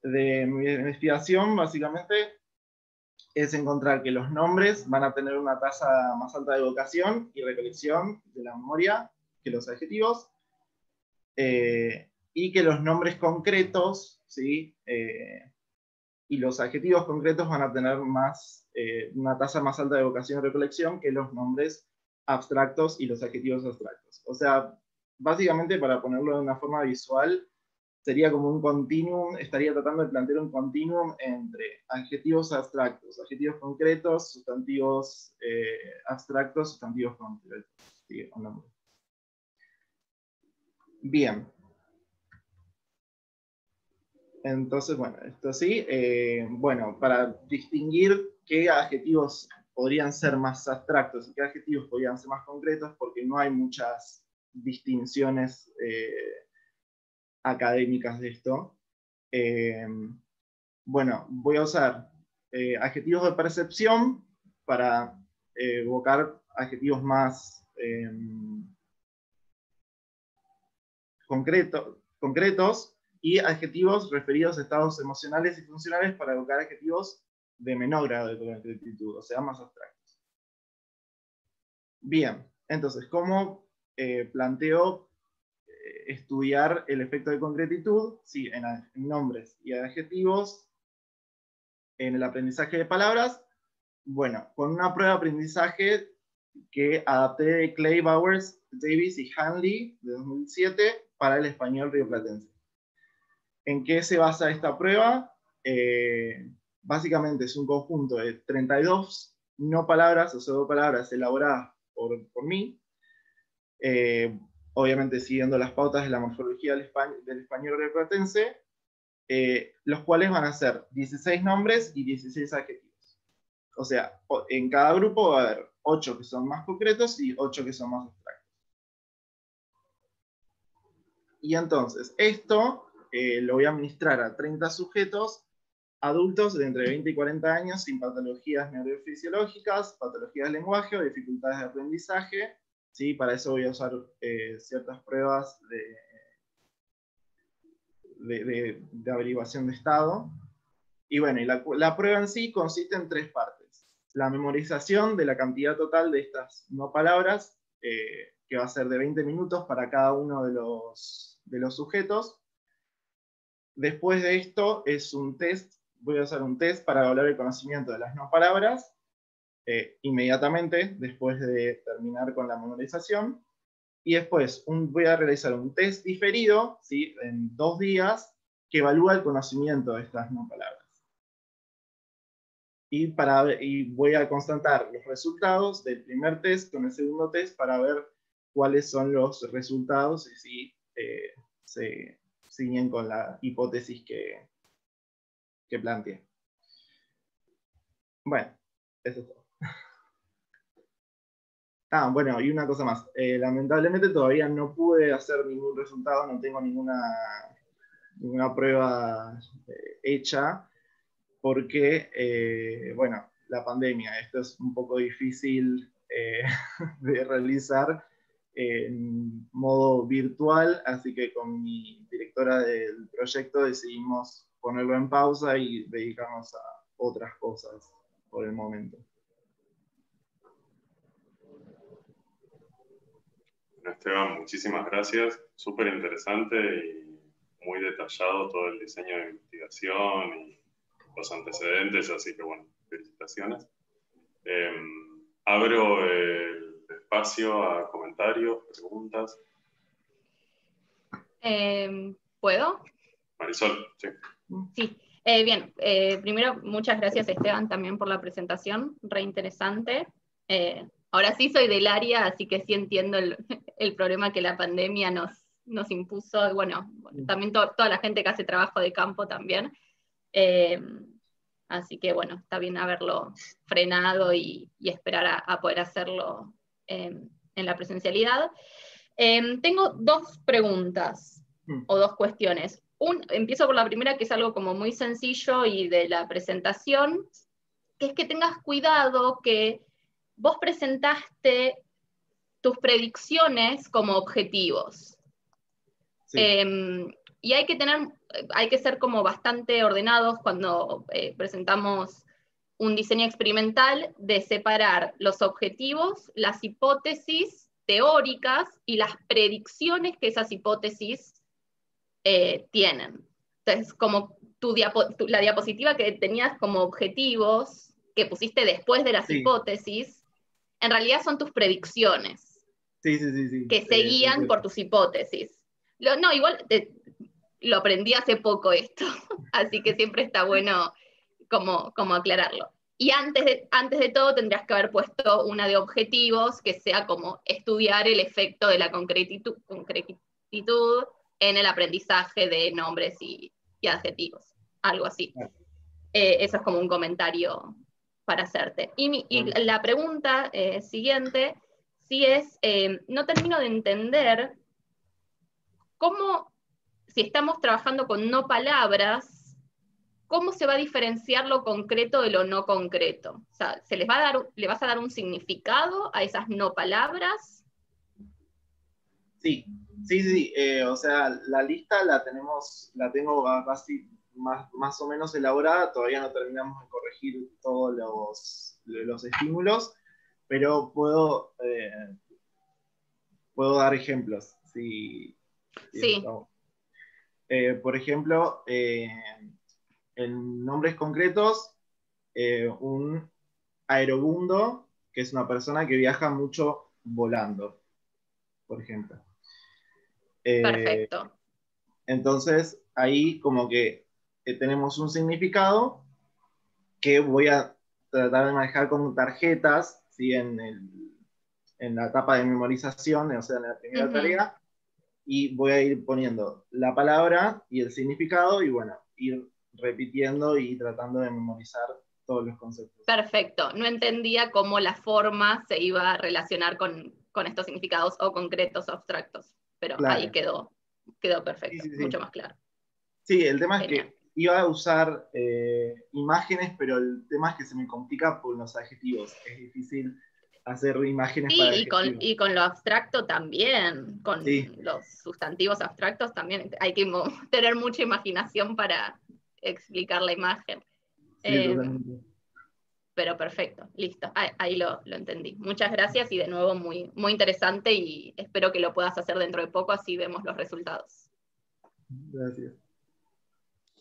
de mi investigación básicamente es encontrar que los nombres van a tener una tasa más alta de evocación y recolección de la memoria que los adjetivos, y que los nombres concretos, ¿sí? Y los adjetivos concretos van a tener una tasa más alta de evocación y recolección que los nombres abstractos y los adjetivos abstractos. O sea, básicamente, para ponerlo de una forma visual, sería como un continuum, estaría tratando de plantear un continuum entre adjetivos abstractos, adjetivos concretos, sustantivos abstractos, sustantivos concretos. ¿Sí? Bien. Entonces, bueno, esto sí. Bueno, para distinguir qué adjetivos podrían ser más abstractos y qué adjetivos podrían ser más concretos, porque no hay muchas distinciones académicas de esto. Bueno, voy a usar adjetivos de percepción para evocar adjetivos más concretos, y adjetivos referidos a estados emocionales y funcionales para evocar adjetivos de menor grado de concretitud, o sea, más abstractos. Bien, entonces, ¿cómo planteo estudiar el efecto de concretitud? Sí, en nombres y adjetivos, en el aprendizaje de palabras. Bueno, con una prueba de aprendizaje que adapté de Clay, Bowers, Davis y Hanley de 2007 para el español rioplatense. ¿En qué se basa esta prueba? Básicamente es un conjunto de 32 no palabras o pseudo palabras elaboradas por mí, obviamente siguiendo las pautas de la morfología del español rioplatense, los cuales van a ser 16 nombres y 16 adjetivos. O sea, en cada grupo va a haber 8 que son más concretos y 8 que son más abstractos. Y entonces, esto lo voy a administrar a 30 sujetos adultos de entre 20 y 40 años sin patologías neurofisiológicas, patologías del lenguaje o dificultades de aprendizaje. ¿Sí? Para eso voy a usar ciertas pruebas de averiguación de estado. Y bueno, y la prueba en sí consiste en 3 partes. La memorización de la cantidad total de estas no palabras, que va a ser de 20 minutos para cada uno de los sujetos. Después de esto es un test voy a usar un test para evaluar el conocimiento de las no palabras inmediatamente después de terminar con la memorización. Y después voy a realizar un test diferido, ¿sí?, en 2 días, que evalúa el conocimiento de estas no palabras. Y voy a constatar los resultados del primer test con el segundo test para ver cuáles son los resultados y si se siguen con la hipótesis que planteé. Bueno, eso es todo. Bueno, y una cosa más. Lamentablemente todavía no pude hacer ningún resultado, no tengo ninguna prueba hecha, porque, bueno, la pandemia, esto es un poco difícil de realizar en modo virtual, así que con mi directora del proyecto decidimos ponerlo en pausa y dedicarnos a otras cosas por el momento. Bueno, Esteban, muchísimas gracias. Súper interesante y muy detallado todo el diseño de investigación y los antecedentes, así que bueno, felicitaciones. Abro el espacio a comentarios, preguntas. ¿Puedo? Marisol, sí. Sí. Bien, primero muchas gracias Esteban también por la presentación, re interesante. Ahora sí soy del área, así que sí entiendo el problema que la pandemia nos impuso, bueno, también toda la gente que hace trabajo de campo también. Así que bueno, está bien haberlo frenado y esperar a poder hacerlo en la presencialidad. Tengo 2 preguntas o 2 cuestiones. Empiezo por la primera, que es algo como muy sencillo y de la presentación, que es que tengas cuidado que vos presentaste tus predicciones como objetivos. Sí. Y hay que ser como bastante ordenados cuando presentamos un diseño experimental, de separar los objetivos, las hipótesis teóricas y las predicciones que esas hipótesis tienen. Entonces, como la diapositiva que tenías como objetivos, que pusiste después de las hipótesis, en realidad son tus predicciones. Sí. Que se guían por tus hipótesis. Igual lo aprendí hace poco esto, así que siempre está bueno como aclararlo. Y antes de todo tendrías que haber puesto una de objetivos que sea como estudiar el efecto de la concretitud en el aprendizaje de nombres y adjetivos, algo así. Eso es como un comentario para hacerte. Y la pregunta siguiente, sí es, no termino de entender cómo, si estamos trabajando con no palabras, ¿cómo se va a diferenciar lo concreto de lo no concreto? O sea, ¿le vas a dar un significado a esas no palabras? Sí. O sea, la lista la tengo casi más o menos elaborada, todavía no terminamos de corregir todos los estímulos, pero puedo dar ejemplos. Sí. Por ejemplo, en nombres concretos, un aerobundo, que es una persona que viaja mucho volando, por ejemplo. Perfecto. Entonces, ahí como que tenemos un significado que voy a tratar de manejar con tarjetas, ¿sí? en la etapa de memorización, o sea, en la primera tarea, y voy a ir poniendo la palabra y el significado, y bueno, ir repitiendo y tratando de memorizar todos los conceptos. Perfecto. No entendía cómo la forma se iba a relacionar con estos significados o concretos o abstractos, pero claro, ahí quedó perfecto, sí. Mucho más claro. Sí, el tema Genial. Es que iba a usar imágenes, pero el tema es que se me complica por los adjetivos. Es difícil hacer imágenes para adjetivos. Y con lo abstracto también, con los sustantivos abstractos también. Hay que tener mucha imaginación para explicar la imagen. Sí, totalmente. Pero perfecto, listo. Ahí lo entendí. Muchas gracias y de nuevo muy, muy interesante y espero que lo puedas hacer dentro de poco, así vemos los resultados. Gracias.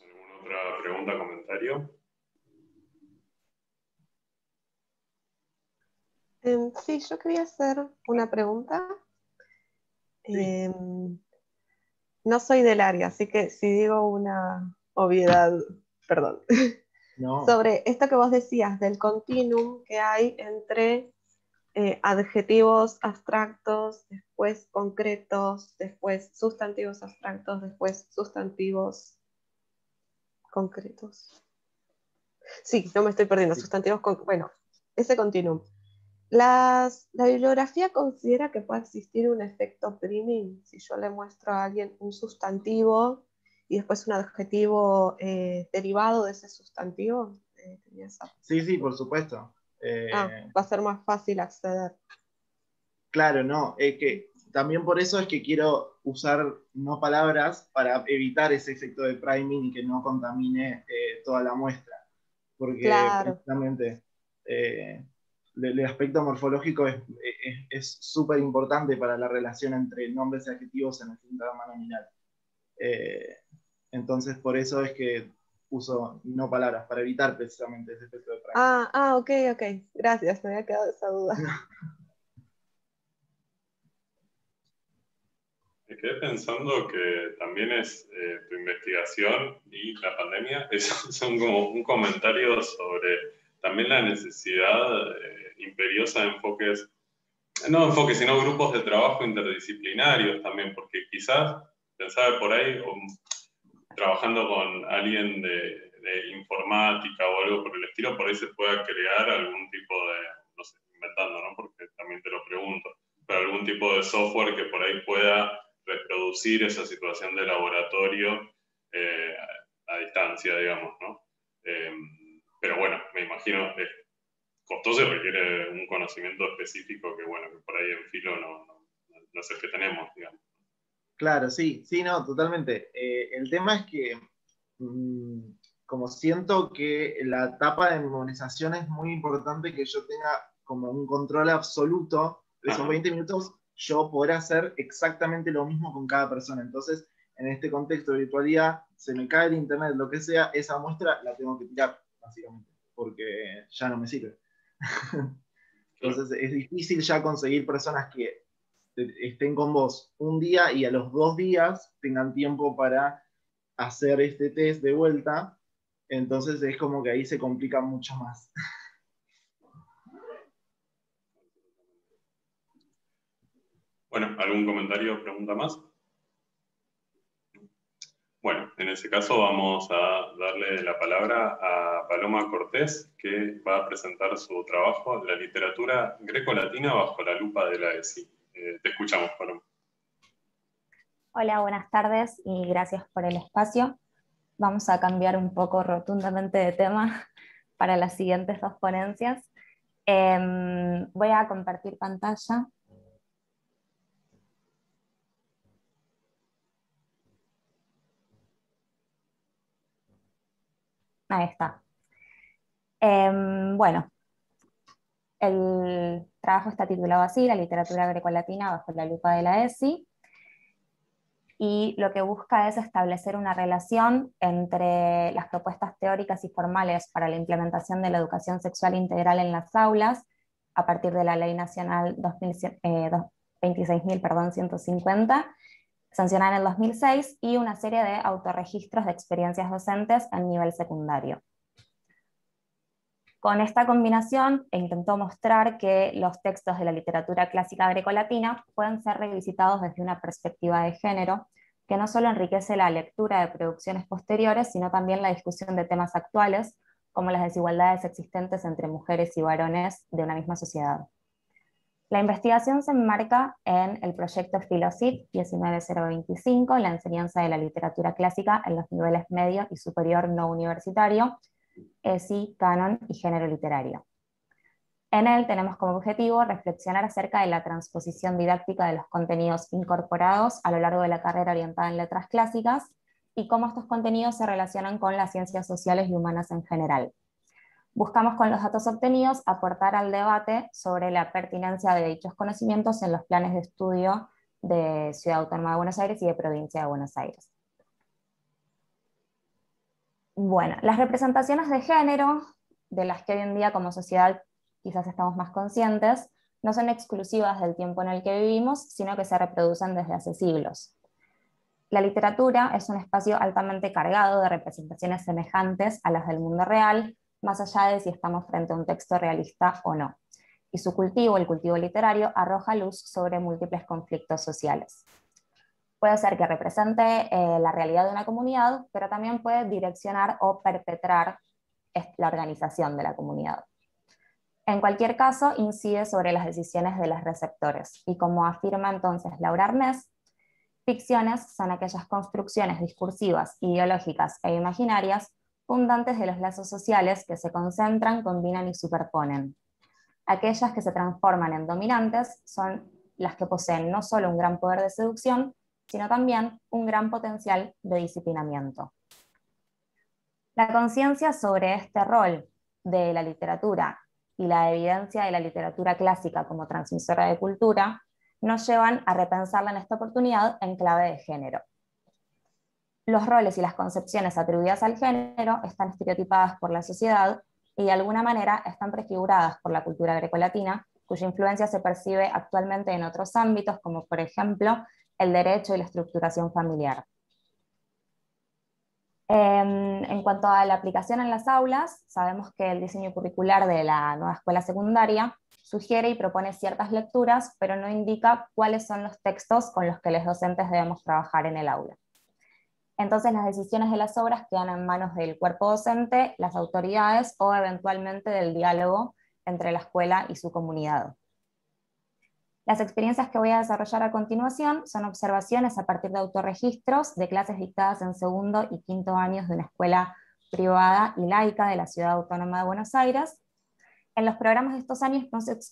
¿Alguna otra pregunta? pregunta, comentario? Sí, yo quería hacer una pregunta. Sí. No soy del área, así que si digo una obviedad, perdón. No. Sobre esto que vos decías del continuum que hay entre adjetivos abstractos, después concretos, después sustantivos abstractos, después sustantivos concretos. Sí, no me estoy perdiendo, Sí. bueno, ese continuum. La bibliografía considera que puede existir un efecto priming si yo le muestro a alguien un sustantivo y después un adjetivo derivado de ese sustantivo. Sí, por supuesto. Va a ser más fácil acceder. Claro, no, es que también por eso es que quiero usar no palabras para evitar ese efecto de priming y que no contamine toda la muestra, porque Claro. precisamente el aspecto morfológico es súper importante para la relación entre nombres y adjetivos en el sintagma nominal. Eh, entonces, por eso es que uso no palabras, para evitar precisamente ese efecto de priming. Ok. Gracias, me había quedado esa duda. Me quedé pensando que también es tu investigación y la pandemia, son como un comentario sobre también la necesidad imperiosa de enfoques, sino grupos de trabajo interdisciplinarios también, porque quizás pensaba por ahí, trabajando con alguien de informática o algo por el estilo, por ahí se pueda crear algún tipo de, no sé, inventando, ¿no? Porque también te lo pregunto, pero algún tipo de software que por ahí pueda reproducir esa situación de laboratorio eh, a distancia, digamos, ¿no? Eh, pero bueno, me imagino que es costoso y requiere un conocimiento específico que, bueno, que por ahí en filo no es el que tenemos, digamos. Claro, sí, no, totalmente. El tema es que, mm, como siento que la etapa de memorización es muy importante que yo tenga como un control absoluto de esos Ajá. 20 minutos, yo poder hacer exactamente lo mismo con cada persona. Entonces, en este contexto de virtualidad, se me cae el internet, lo que sea, esa muestra la tengo que tirar, básicamente, porque ya no me sirve. Entonces, es difícil ya conseguir personas que estén con vos un día y a los 2 días tengan tiempo para hacer este test de vuelta, entonces es como que ahí se complica mucho más. Bueno, ¿algún comentario o pregunta más? Bueno, en ese caso vamos a darle la palabra a Paloma Cortés, que va a presentar su trabajo, La literatura greco-latina bajo la lupa de la ESI. Te escuchamos, Paloma. Hola, buenas tardes y gracias por el espacio. Vamos a cambiar un poco rotundamente de tema para las siguientes dos ponencias. Voy a compartir pantalla. Ahí está. Bueno, el trabajo está titulado así, La literatura grecolatina bajo la lupa de la ESI, y lo que busca es establecer una relación entre las propuestas teóricas y formales para la implementación de la educación sexual integral en las aulas, a partir de la Ley Nacional 26.150, sancionada en el 2006, y una serie de autorregistros de experiencias docentes en nivel secundario. Con esta combinación intentó mostrar que los textos de la literatura clásica grecolatina pueden ser revisitados desde una perspectiva de género, que no solo enriquece la lectura de producciones posteriores, sino también la discusión de temas actuales, como las desigualdades existentes entre mujeres y varones de una misma sociedad. La investigación se enmarca en el proyecto Filosit 19025, la enseñanza de la literatura clásica en los niveles medio y superior no universitario, ESI, Canon y Género Literario. En él tenemos como objetivo reflexionar acerca de la transposición didáctica de los contenidos incorporados a lo largo de la carrera orientada en letras clásicas y cómo estos contenidos se relacionan con las ciencias sociales y humanas en general. Buscamos con los datos obtenidos aportar al debate sobre la pertinencia de dichos conocimientos en los planes de estudio de Ciudad Autónoma de Buenos Aires y de Provincia de Buenos Aires. Bueno, las representaciones de género, de las que hoy en día como sociedad quizás estamos más conscientes, no son exclusivas del tiempo en el que vivimos, sino que se reproducen desde hace siglos. La literatura es un espacio altamente cargado de representaciones semejantes a las del mundo real, más allá de si estamos frente a un texto realista o no. Y su cultivo, el cultivo literario, arroja luz sobre múltiples conflictos sociales. Puede ser que represente la realidad de una comunidad, pero también puede direccionar o perpetrar la organización de la comunidad. En cualquier caso, incide sobre las decisiones de los receptores, y como afirma entonces Laura Arnés, ficciones son aquellas construcciones discursivas, ideológicas e imaginarias fundantes de los lazos sociales que se concentran, combinan y superponen. Aquellas que se transforman en dominantes son las que poseen no solo un gran poder de seducción, sino también un gran potencial de disciplinamiento. La conciencia sobre este rol de la literatura y la evidencia de la literatura clásica como transmisora de cultura nos llevan a repensarla en esta oportunidad en clave de género. Los roles y las concepciones atribuidas al género están estereotipadas por la sociedad y de alguna manera están prefiguradas por la cultura grecolatina, cuya influencia se percibe actualmente en otros ámbitos, como por ejemplo el derecho y la estructuración familiar. En cuanto a la aplicación en las aulas, sabemos que el diseño curricular de la nueva escuela secundaria sugiere y propone ciertas lecturas, pero no indica cuáles son los textos con los que los docentes debemos trabajar en el aula. Entonces las decisiones de las obras quedan en manos del cuerpo docente, las autoridades o eventualmente del diálogo entre la escuela y su comunidad. Las experiencias que voy a desarrollar a continuación son observaciones a partir de autorregistros de clases dictadas en segundo y quinto años de una escuela privada y laica de la Ciudad Autónoma de Buenos Aires. En los programas de estos años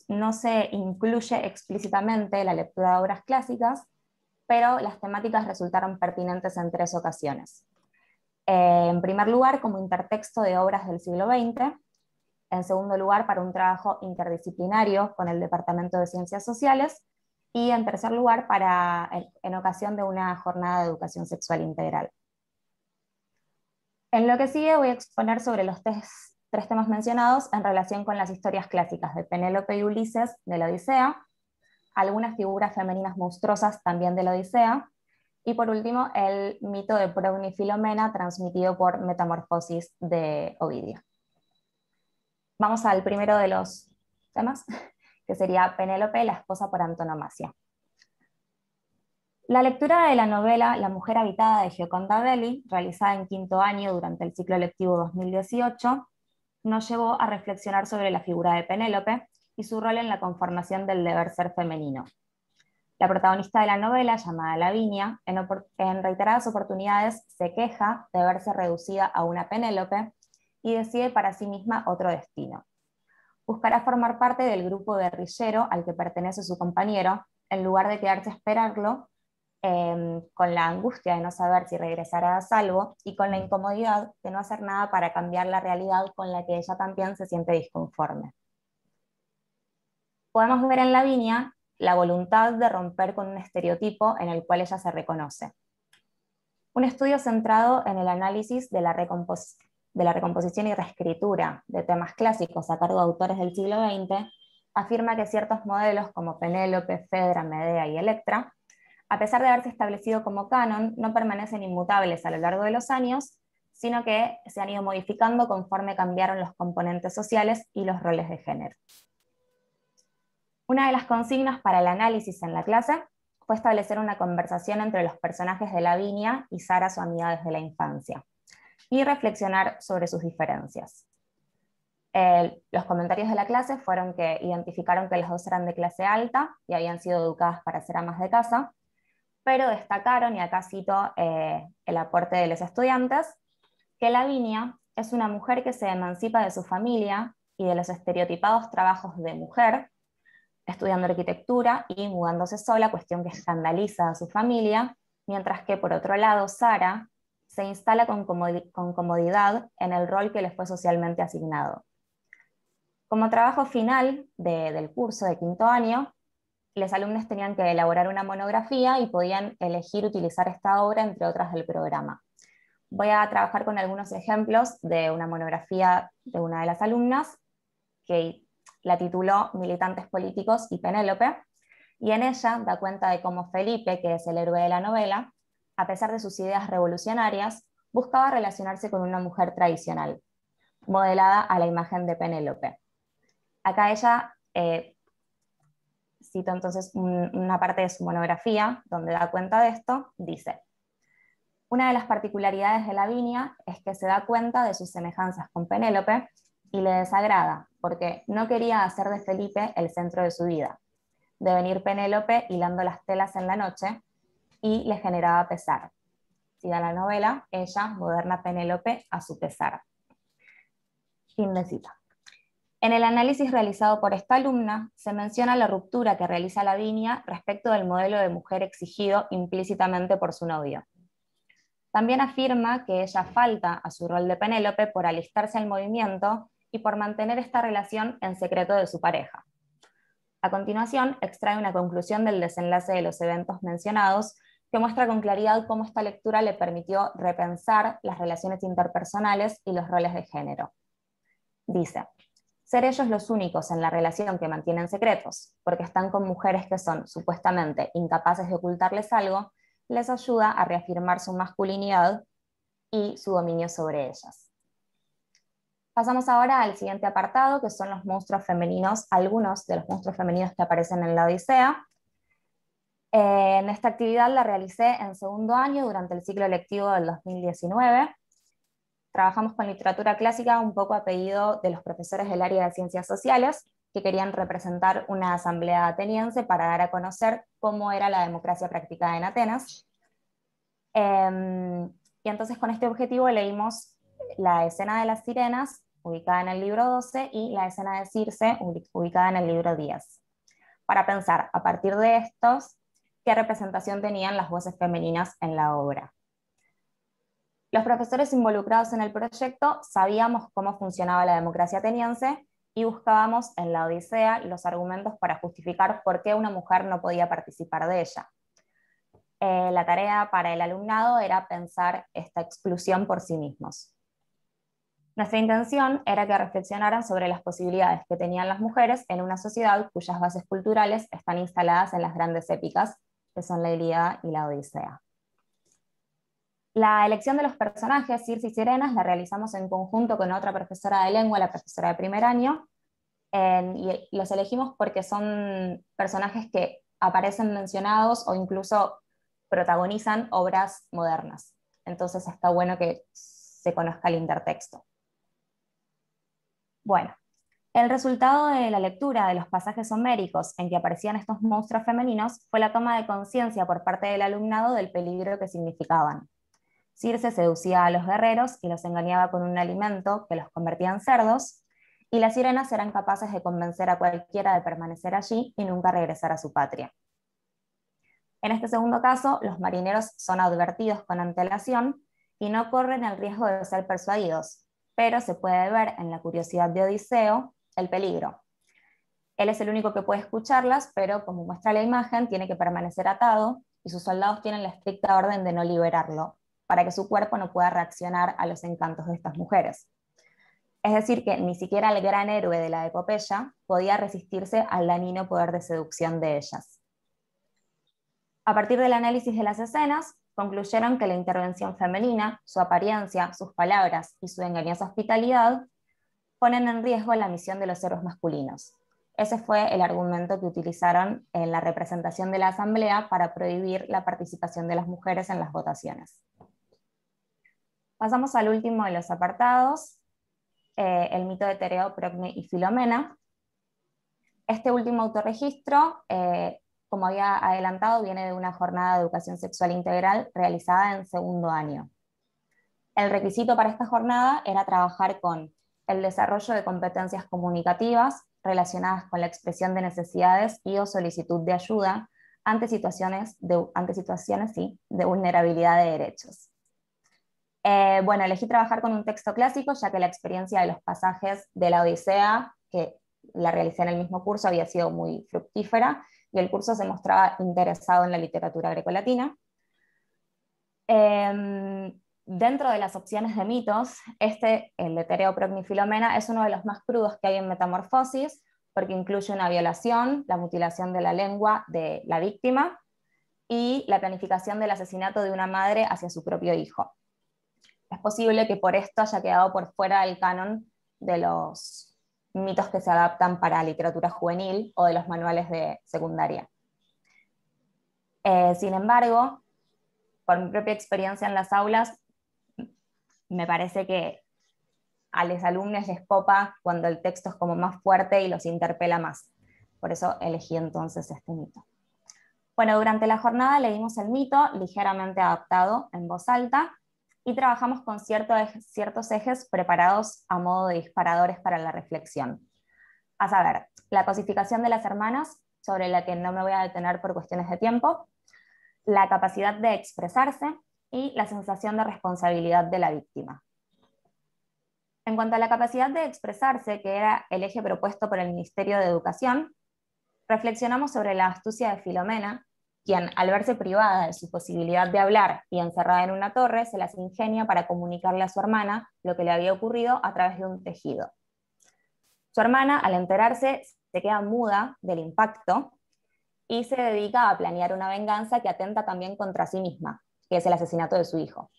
no se incluye explícitamente la lectura de obras clásicas, pero las temáticas resultaron pertinentes en 3 ocasiones. En primer lugar, como intertexto de obras del siglo XX, en segundo lugar, para un trabajo interdisciplinario con el Departamento de Ciencias Sociales, y en tercer lugar, en ocasión de una jornada de educación sexual integral. En lo que sigue voy a exponer sobre los 3 temas mencionados en relación con las historias clásicas de Penélope y Ulises de la Odisea, algunas figuras femeninas monstruosas también de la Odisea, y por último el mito de Progne y Filomena transmitido por Metamorfosis de Ovidio. Vamos al primero de los temas, que sería Penélope, la esposa por antonomasia. La lectura de la novela La mujer habitada de Gioconda Belli, realizada en quinto año durante el ciclo lectivo 2018, nos llevó a reflexionar sobre la figura de Penélope y su rol en la conformación del deber ser femenino. La protagonista de la novela, llamada Lavinia, en reiteradas oportunidades se queja de verse reducida a una Penélope y decide para sí misma otro destino. Buscará formar parte del grupo guerrillero al que pertenece su compañero, en lugar de quedarse a esperarlo, con la angustia de no saber si regresará a salvo y con la incomodidad de no hacer nada para cambiar la realidad con la que ella también se siente disconforme. Podemos ver en Lavinia la voluntad de romper con un estereotipo en el cual ella se reconoce. Un estudio centrado en el análisis de la recomposición y reescritura de temas clásicos a cargo de autores del siglo XX afirma que ciertos modelos como Penélope, Fedra, Medea y Electra, a pesar de haberse establecido como canon, no permanecen inmutables a lo largo de los años, sino que se han ido modificando conforme cambiaron los componentes sociales y los roles de género. Una de las consignas para el análisis en la clase fue establecer una conversación entre los personajes de Lavinia y Sara, su amiga desde la infancia, y reflexionar sobre sus diferencias. Los comentarios de la clase fueron que identificaron que las dos eran de clase alta y habían sido educadas para ser amas de casa, pero destacaron, y acá cito el aporte de los estudiantes, que Lavinia es una mujer que se emancipa de su familia y de los estereotipados trabajos de mujer, estudiando arquitectura y mudándose sola, cuestión que escandaliza a su familia, mientras que por otro lado Sara se instala con comodidad en el rol que le fue socialmente asignado. Como trabajo final del curso de quinto año, los alumnos tenían que elaborar una monografía y podían elegir utilizar esta obra entre otras del programa. voy a trabajar con algunos ejemplos de una monografía de una de las alumnas, que la tituló Militantes políticos y Penélope, y en ella da cuenta de cómo Felipe, que es el héroe de la novela, a pesar de sus ideas revolucionarias, buscaba relacionarse con una mujer tradicional, modelada a la imagen de Penélope. Acá ella, cito entonces una parte de su monografía donde da cuenta de esto, dice: una de las particularidades de Lavinia es que se da cuenta de sus semejanzas con Penélope y le desagrada, porque no quería hacer de Felipe el centro de su vida, de venir Penélope hilando las telas en la noche, y le generaba pesar. Siga la novela, ella, moderna Penélope, a su pesar. Fin de cita. En el análisis realizado por esta alumna, se menciona la ruptura que realiza Lavinia respecto del modelo de mujer exigido implícitamente por su novio. También afirma que ella falta a su rol de Penélope por alistarse al movimiento y por mantener esta relación en secreto de su pareja. A continuación, extrae una conclusión del desenlace de los eventos mencionados que muestra con claridad cómo esta lectura le permitió repensar las relaciones interpersonales y los roles de género. Dice: ser ellos los únicos en la relación que mantienen secretos, porque están con mujeres que son supuestamente incapaces de ocultarles algo, les ayuda a reafirmar su masculinidad y su dominio sobre ellas. Pasamos ahora al siguiente apartado, que son los monstruos femeninos, algunos de los monstruos femeninos que aparecen en la Odisea. En esta actividad la realicé en segundo año durante el ciclo lectivo del 2019. Trabajamos con literatura clásica un poco a pedido de los profesores del área de ciencias sociales, que querían representar una asamblea ateniense para dar a conocer cómo era la democracia practicada en Atenas. Y entonces con este objetivo leímos la escena de las sirenas, ubicada en el libro 12, y la escena de Circe, ubicada en el libro 10, para pensar a partir de estos qué representación tenían las voces femeninas en la obra. Los profesores involucrados en el proyecto sabíamos cómo funcionaba la democracia ateniense y buscábamos en la Odisea los argumentos para justificar por qué una mujer no podía participar de ella. La tarea para el alumnado era pensar esta exclusión por sí mismos. Nuestra intención era que reflexionaran sobre las posibilidades que tenían las mujeres en una sociedad cuyas bases culturales están instaladas en las grandes épicas, que son la Ilíada y la Odisea. La elección de los personajes, Circe y Sirenas, la realizamos en conjunto con otra profesora de lengua, la profesora de primer año, y los elegimos porque son personajes que aparecen mencionados o incluso protagonizan obras modernas. Entonces está bueno que se conozca el intertexto. Bueno, el resultado de la lectura de los pasajes homéricos en que aparecían estos monstruos femeninos fue la toma de conciencia por parte del alumnado del peligro que significaban. Circe seducía a los guerreros y los engañaba con un alimento que los convertía en cerdos, y las sirenas eran capaces de convencer a cualquiera de permanecer allí y nunca regresar a su patria. En este segundo caso, los marineros son advertidos con antelación y no corren el riesgo de ser persuadidos, pero se puede ver en la curiosidad de Odiseo el peligro. Él es el único que puede escucharlas, pero como muestra la imagen, tiene que permanecer atado y sus soldados tienen la estricta orden de no liberarlo, para que su cuerpo no pueda reaccionar a los encantos de estas mujeres. Es decir, que ni siquiera el gran héroe de la epopeya podía resistirse al dañino poder de seducción de ellas. A partir del análisis de las escenas, concluyeron que la intervención femenina, su apariencia, sus palabras y su engañosa hospitalidad ponen en riesgo la misión de los héroes masculinos. Ese fue el argumento que utilizaron en la representación de la asamblea para prohibir la participación de las mujeres en las votaciones. Pasamos al último de los apartados, el mito de Tereo, Procne y Filomena. Este último autorregistro, como había adelantado, viene de una jornada de educación sexual integral realizada en segundo año. El requisito para esta jornada era trabajar con el desarrollo de competencias comunicativas relacionadas con la expresión de necesidades y o solicitud de ayuda ante situaciones de vulnerabilidad de derechos. Bueno, elegí trabajar con un texto clásico, ya que la experiencia de los pasajes de la Odisea, que la realicé en el mismo curso, había sido muy fructífera, y el curso se mostraba interesado en la literatura grecolatina. Dentro de las opciones de mitos, el de Tereo, Procne y Filomena, es uno de los más crudos que hay en Metamorfosis, porque incluye una violación, la mutilación de la lengua de la víctima y la planificación del asesinato de una madre hacia su propio hijo. Es posible que por esto haya quedado por fuera del canon de los mitos que se adaptan para literatura juvenil o de los manuales de secundaria. Sin embargo, por mi propia experiencia en las aulas, me parece que a los alumnos les copa cuando el texto es como más fuerte y los interpela más. Por eso elegí entonces este mito. Bueno, durante la jornada leímos el mito ligeramente adaptado en voz alta y trabajamos con ciertos ejes preparados a modo de disparadores para la reflexión. A saber, la cosificación de las hermanas, sobre la que no me voy a detener por cuestiones de tiempo, la capacidad de expresarse y la sensación de responsabilidad de la víctima. En cuanto a la capacidad de expresarse, que era el eje propuesto por el Ministerio de Educación, reflexionamos sobre la astucia de Filomena, quien, al verse privada de su posibilidad de hablar y encerrada en una torre, se las ingenia para comunicarle a su hermana lo que le había ocurrido a través de un tejido. Su hermana, al enterarse, se queda muda del impacto y se dedica a planear una venganza que atenta también contra sí misma, que es el asesinato de su hijo.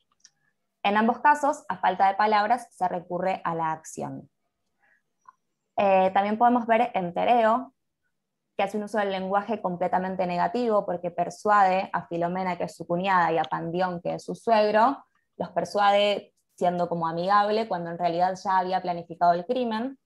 En ambos casos, a falta de palabras, se recurre a la acción. También podemos ver en Tereo, que hace un uso del lenguaje completamente negativo porque persuade a Filomena, que es su cuñada, y a Pandión, que es su suegro, los persuade siendo como amigable, cuando en realidad ya había planificado el crimen.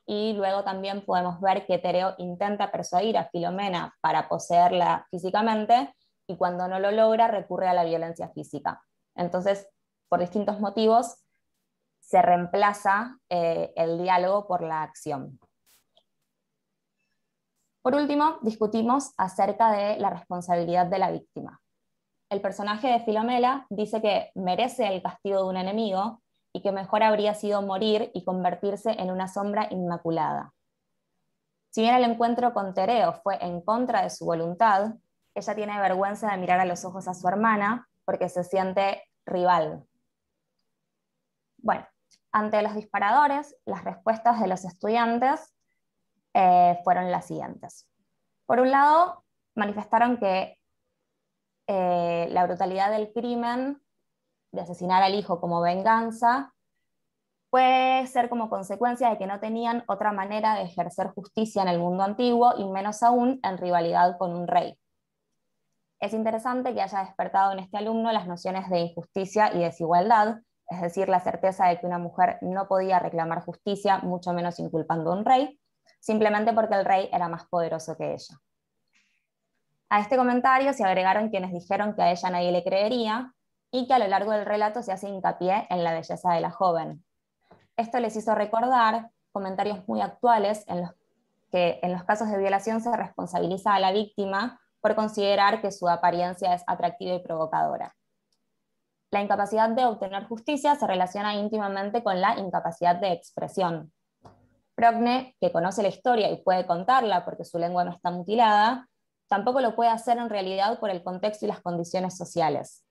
Y luego también podemos ver que Tereo intenta persuadir a Filomena para poseerla físicamente, y cuando no lo logra recurre a la violencia física. Entonces, por distintos motivos, se reemplaza el diálogo por la acción. Por último, discutimos acerca de la responsabilidad de la víctima. El personaje de Filomela dice que merece el castigo de un enemigo y que mejor habría sido morir y convertirse en una sombra inmaculada. Si bien el encuentro con Tereo fue en contra de su voluntad, ella tiene vergüenza de mirar a los ojos a su hermana porque se siente rival. Bueno, ante los disparadores, las respuestas de los estudiantes fueron las siguientes. Por un lado, manifestaron que la brutalidad del crimen de asesinar al hijo como venganza puede ser como consecuencia de que no tenían otra manera de ejercer justicia en el mundo antiguo y menos aún en rivalidad con un rey. Es interesante que haya despertado en este alumno las nociones de injusticia y desigualdad, es decir, la certeza de que una mujer no podía reclamar justicia, mucho menos inculpando a un rey, simplemente porque el rey era más poderoso que ella. A este comentario se agregaron quienes dijeron que a ella nadie le creería y que a lo largo del relato se hace hincapié en la belleza de la joven. Esto les hizo recordar comentarios muy actuales en los que en los casos de violación se responsabiliza a la víctima por considerar que su apariencia es atractiva y provocadora. La incapacidad de obtener justicia se relaciona íntimamente con la incapacidad de expresión. Procne, que conoce la historia y puede contarla porque su lengua no está mutilada, tampoco lo puede hacer en realidad por el contexto y las condiciones sociales.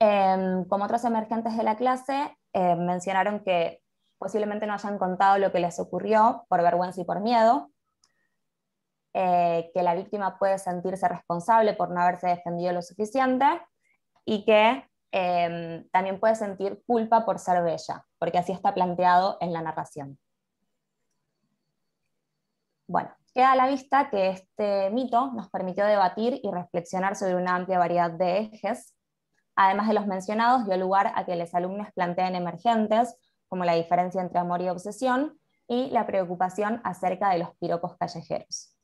Como otros emergentes de la clase, mencionaron que posiblemente no hayan contado lo que les ocurrió por vergüenza y por miedo, que la víctima puede sentirse responsable por no haberse defendido lo suficiente y que también puede sentir culpa por ser bella, porque así está planteado en la narración. Bueno, queda a la vista que este mito nos permitió debatir y reflexionar sobre una amplia variedad de ejes. Además de los mencionados, dio lugar a que los alumnos planteen emergentes, como la diferencia entre amor y obsesión, y la preocupación acerca de los piropos callejeros.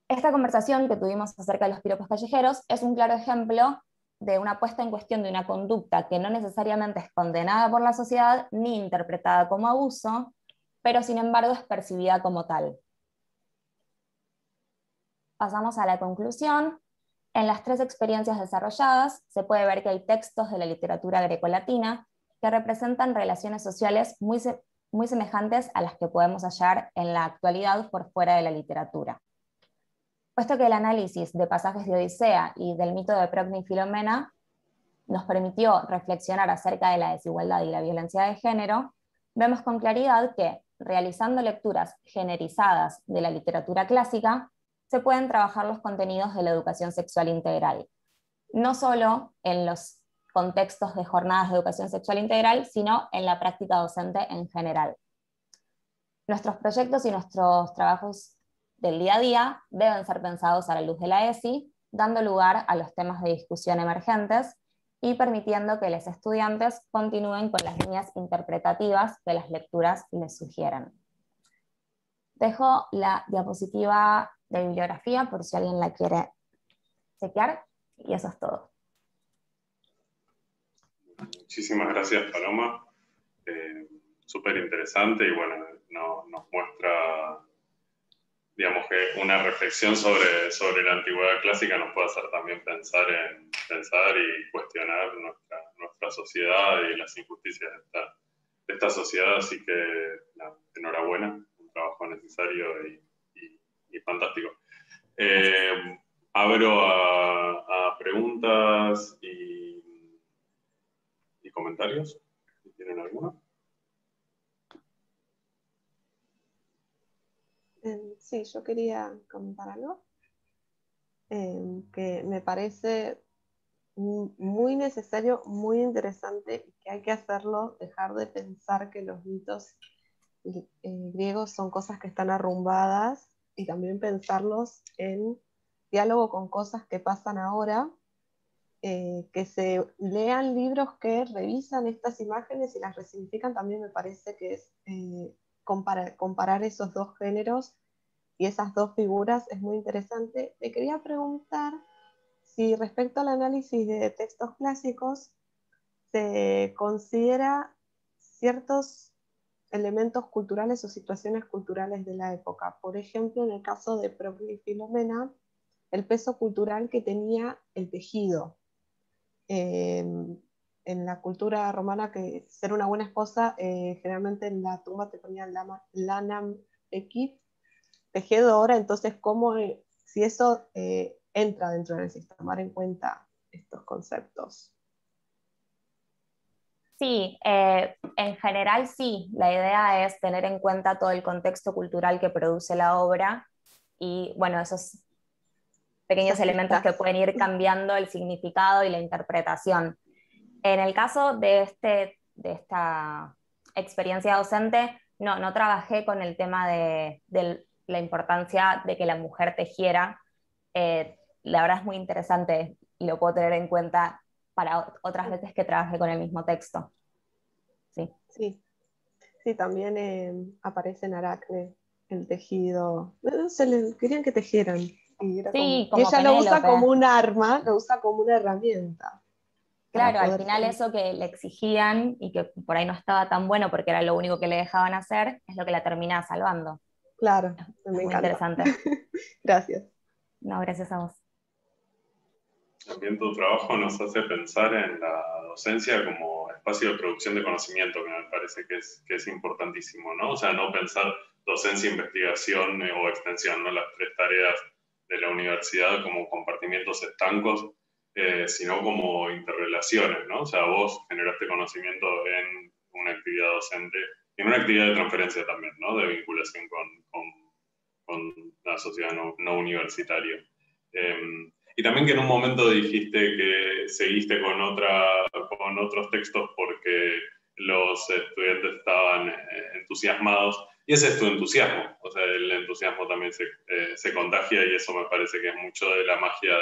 Esta conversación que tuvimos acerca de los piropos callejeros es un claro ejemplo de una puesta en cuestión de una conducta que no necesariamente es condenada por la sociedad ni interpretada como abuso, pero sin embargo es percibida como tal. Pasamos a la conclusión. En las tres experiencias desarrolladas se puede ver que hay textos de la literatura grecolatina que representan relaciones sociales muy semejantes a las que podemos hallar en la actualidad por fuera de la literatura. Puesto que el análisis de pasajes de Odisea y del mito de Procne y Filomena nos permitió reflexionar acerca de la desigualdad y la violencia de género, vemos con claridad que, realizando lecturas generizadas de la literatura clásica, se pueden trabajar los contenidos de la educación sexual integral, no solo en los contextos de jornadas de educación sexual integral, sino en la práctica docente en general. Nuestros proyectos y nuestros trabajos del día a día deben ser pensados a la luz de la ESI, dando lugar a los temas de discusión emergentes y permitiendo que los estudiantes continúen con las líneas interpretativas que las lecturas les sugieren. Dejo la diapositiva de bibliografía por si alguien la quiere chequear, y eso es todo. Muchísimas gracias, Paloma. Súper interesante y bueno, nos muestra, digamos, que una reflexión sobre la antigüedad clásica nos puede hacer también pensar y cuestionar nuestra sociedad y las injusticias de esta sociedad, así que enhorabuena, un trabajo necesario y fantástico. Abro a preguntas y comentarios, si tienen alguno. Sí, yo quería comentar algo que me parece muy necesario, muy interesante, y que hay que hacerlo, dejar de pensar que los mitos griegos son cosas que están arrumbadas, y también pensarlos en diálogo con cosas que pasan ahora, que se lean libros que revisan estas imágenes y las resignifican. También me parece que es comparar esos dos géneros y esas dos figuras es muy interesante. Le quería preguntar si respecto al análisis de textos clásicos se considera ciertos elementos culturales o situaciones culturales de la época. Por ejemplo, en el caso de Proclo y Filomena, el peso cultural que tenía el tejido. En la cultura romana, que ser una buena esposa, generalmente en la tumba te ponían lanam equip, tejedora. Entonces, si eso entra dentro del sistema, tomar en cuenta estos conceptos. Sí, en general sí, la idea es tener en cuenta todo el contexto cultural que produce la obra y, bueno, esos pequeños elementos que pueden ir cambiando el significado y la interpretación. En el caso de esta experiencia docente, no trabajé con el tema de la importancia de que la mujer tejiera. La verdad es muy interesante y lo puedo tener en cuenta para otras veces que trabajé con el mismo texto. Sí, sí, también aparece en Aracne el tejido. Querían que tejieran. Y ella lo usa como un arma, lo usa como una herramienta. Claro, al final eso que le exigían y que por ahí no estaba tan bueno porque era lo único que le dejaban hacer, es lo que la termina salvando. Claro, me encanta. Interesante. Gracias. No, gracias a vos. También tu trabajo nos hace pensar en la docencia como espacio de producción de conocimiento, que me parece que es importantísimo, ¿no? O sea, no pensar docencia, investigación o extensión, ¿no? Las tres tareas de la universidad como compartimientos estancos, sino como interrelaciones, ¿no? O sea, vos generaste conocimiento en una actividad docente, en una actividad de transferencia también, ¿no? De vinculación con la sociedad no universitaria. Y también que en un momento dijiste que seguiste con otros textos porque los estudiantes estaban entusiasmados, y ese es tu entusiasmo, o sea, el entusiasmo también se contagia, y eso me parece que es mucho de la magia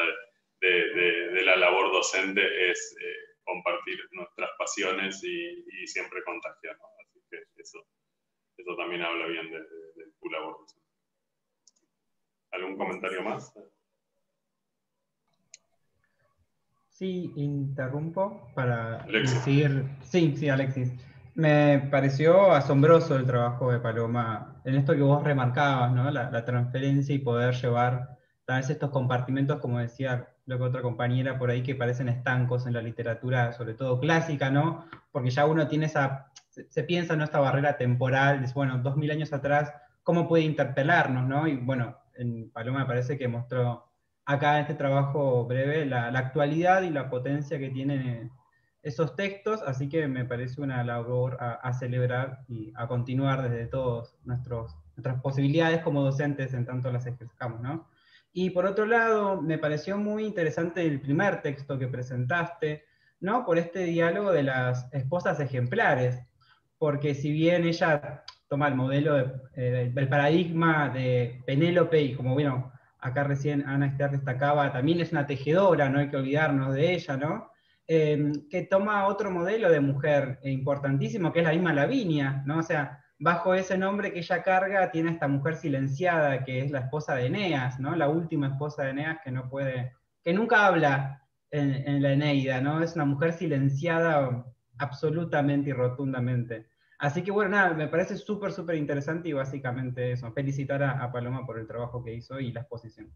de la labor docente, es compartir nuestras pasiones y siempre contagiar, ¿no? Así que eso también habla bien de tu labor docente. ¿Algún comentario más? Sí, interrumpo para Alexis. decir... Sí, Alexis. Me pareció asombroso el trabajo de Paloma en esto que vos remarcabas, ¿no? La transferencia y poder llevar tal vez estos compartimentos, como decía lo que otra compañera por ahí, que parecen estancos en la literatura, sobre todo clásica, ¿no? Porque ya uno tiene se piensa en esta barrera temporal, dice, bueno, 2000 años atrás, ¿cómo puede interpelarnos, no? Y bueno, en Paloma me parece que mostró acá en este trabajo breve la actualidad y la potencia que tienen esos textos, así que me parece una labor a celebrar y a continuar desde todas nuestras posibilidades como docentes en tanto las ejerzamos, ¿no? Y por otro lado, me pareció muy interesante el primer texto que presentaste, ¿no? Por este diálogo de las esposas ejemplares, porque si bien ella toma el modelo del paradigma de Penélope, y como bueno, acá recién Ana Esther destacaba, también es una tejedora, no hay que olvidarnos de ella, ¿no? Que toma otro modelo de mujer importantísimo, que es la misma Lavinia, ¿no? O sea, bajo ese nombre que ella carga, tiene a esta mujer silenciada, que es la esposa de Eneas, ¿no? La última esposa de Eneas que no puede, que nunca habla en la Eneida, ¿no? Es una mujer silenciada absolutamente y rotundamente. Así que bueno, nada, me parece súper, súper interesante y básicamente eso, felicitar a Paloma por el trabajo que hizo y la exposición.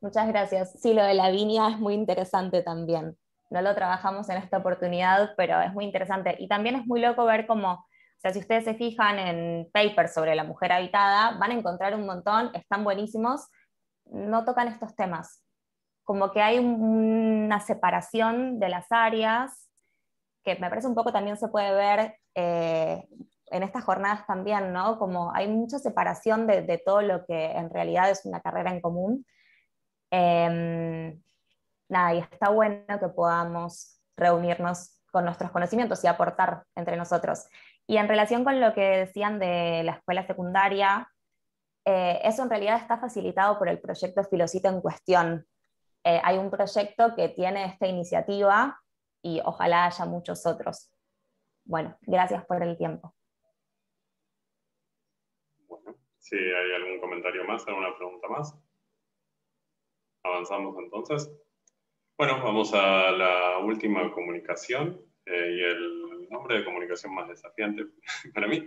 Muchas gracias. Sí, lo de Lavinia es muy interesante también. No lo trabajamos en esta oportunidad, pero es muy interesante. Y también es muy loco ver cómo, o sea, si ustedes se fijan en papers sobre la mujer habitada, van a encontrar un montón, están buenísimos, no tocan estos temas. Como que hay una separación de las áreas, que me parece un poco también se puede ver en estas jornadas también, ¿no? Como hay mucha separación de todo lo que en realidad es una carrera en común. Nada, y está bueno que podamos reunirnos con nuestros conocimientos y aportar entre nosotros. Y en relación con lo que decían de la escuela secundaria, eso en realidad está facilitado por el proyecto Filocito en cuestión. Hay un proyecto que tiene esta iniciativa y ojalá haya muchos otros. Bueno, gracias por el tiempo. Bueno, si hay algún comentario más, alguna pregunta más. Avanzamos entonces. Bueno, vamos a la última comunicación y el nombre de comunicación más desafiante para mí.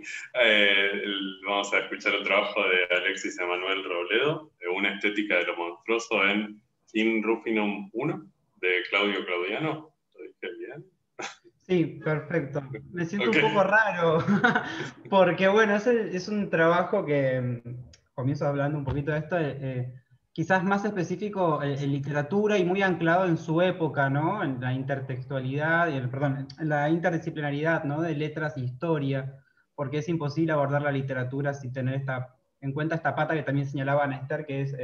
Vamos a escuchar el trabajo de Alexis Emanuel Robledo, de Una estética de lo monstruoso en In Rufinum 1, de Claudio Claudiano. ¿Lo dije bien? Sí, perfecto. Me siento un poco raro, porque bueno, es un trabajo que, comienzo hablando un poquito de esto, quizás más específico en literatura y muy anclado en su época, ¿no? En la intertextualidad, perdón, en la interdisciplinaridad, ¿no? De letras e historia, porque es imposible abordar la literatura sin tener en cuenta esta pata que también señalaba Ana Esther, que es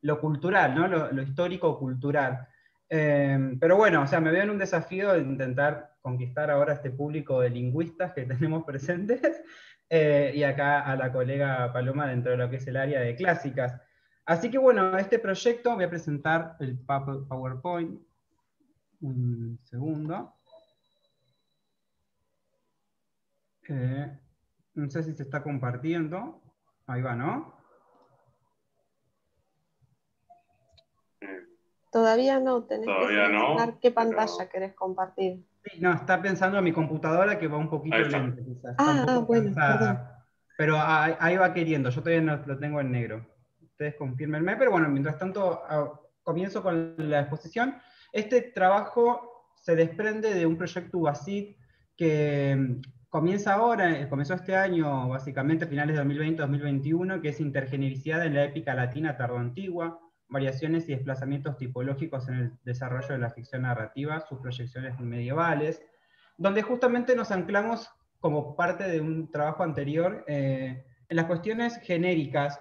lo cultural, ¿no? Lo histórico-cultural. Pero bueno, o sea, me veo en un desafío de intentar conquistar ahora este público de lingüistas que tenemos presentes, y acá a la colega Paloma dentro de lo que es el área de clásicas. Así que bueno, este proyecto voy a presentar el PowerPoint. Un segundo. No sé si se está compartiendo. Ahí va, ¿no? Todavía no, tenés Todavía que seleccionar no, qué pero... pantalla querés compartir. Sí, no, está pensando en mi computadora que va un poquito lenta, quizás. Está un poco bueno, cansada. perdón. Pero ahí va queriendo, yo todavía no lo tengo en negro. Ustedes confírmenme, pero bueno, mientras tanto comienzo con la exposición. Este trabajo se desprende de un proyecto UBACIT que comienza ahora, comenzó este año, básicamente a finales de 2020-2021, que es intergenericidad en la épica latina tardoantigua, variaciones y desplazamientos tipológicos en el desarrollo de la ficción narrativa, sus proyecciones medievales, donde justamente nos anclamos como parte de un trabajo anterior en las cuestiones genéricas,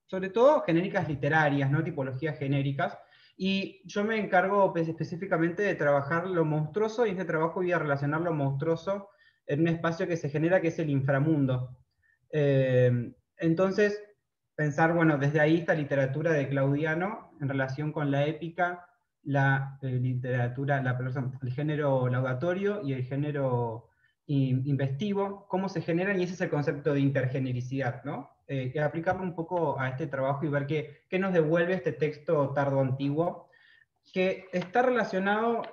sobre todo genéricas literarias, no tipologías genéricas, y yo me encargo específicamente de trabajar lo monstruoso, y en este trabajo voy a relacionar lo monstruoso en un espacio que se genera, que es el inframundo. Entonces, pensar, bueno, desde ahí esta literatura de Claudiano en relación con la épica, la literatura, el género laudatorio y el género investivo, cómo se generan, y ese es el concepto de intergenericidad, ¿no? Que aplicarlo un poco a este trabajo y ver qué nos devuelve este texto tardo-antiguo, que está relacionado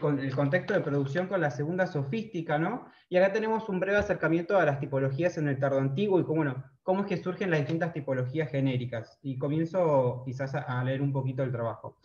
con el contexto de producción con la segunda sofística, ¿no? Y acá tenemos un breve acercamiento a las tipologías en el tardoantiguo y cómo es que surgen las distintas tipologías genéricas. Y comienzo quizás a leer un poquito el trabajo.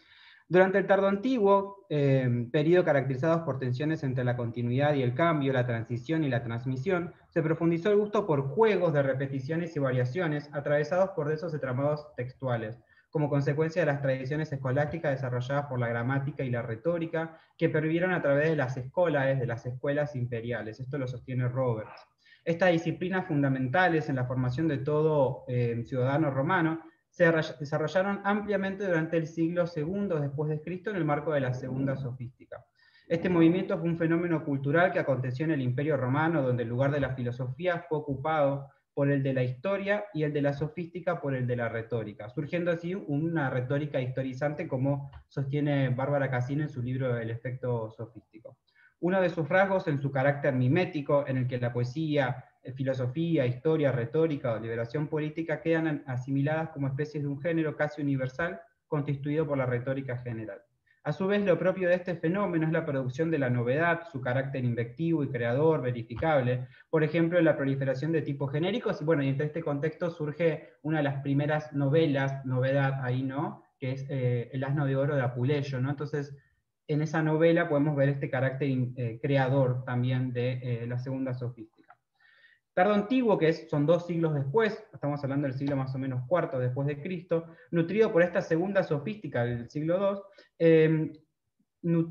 Durante el tardoantiguo, periodo caracterizado por tensiones entre la continuidad y el cambio, la transición y la transmisión, se profundizó el gusto por juegos de repeticiones y variaciones atravesados por densos entramados textuales, como consecuencia de las tradiciones escolásticas desarrolladas por la gramática y la retórica, que pervivieron a través de las escolaes, de las escuelas imperiales. Esto lo sostiene Roberts. Estas disciplinas fundamentales en la formación de todo ciudadano romano se desarrollaron ampliamente durante el siglo II después de Cristo en el marco de la Segunda Sofística. Este movimiento fue un fenómeno cultural que aconteció en el Imperio Romano, donde el lugar de la filosofía fue ocupado por el de la historia y el de la sofística por el de la retórica, surgiendo así una retórica historizante, como sostiene Bárbara Cassino en su libro El efecto sofístico. Uno de sus rasgos en su carácter mimético, en el que la poesía, filosofía, historia, retórica o liberación política quedan asimiladas como especies de un género casi universal constituido por la retórica general. A su vez, lo propio de este fenómeno es la producción de la novedad, su carácter invectivo y creador, verificable, por ejemplo, la proliferación de tipos genéricos, y bueno, y entre este contexto surge una de las primeras novelas, novedad ahí, ¿no?, que es El asno de oro de Apuleyo, ¿no? Entonces, en esa novela podemos ver este carácter creador también de la Segunda Sofística. Tardo Antiguo, que son 2 siglos después, estamos hablando del siglo más o menos IV después de Cristo, nutrido por esta Segunda Sofística del siglo II,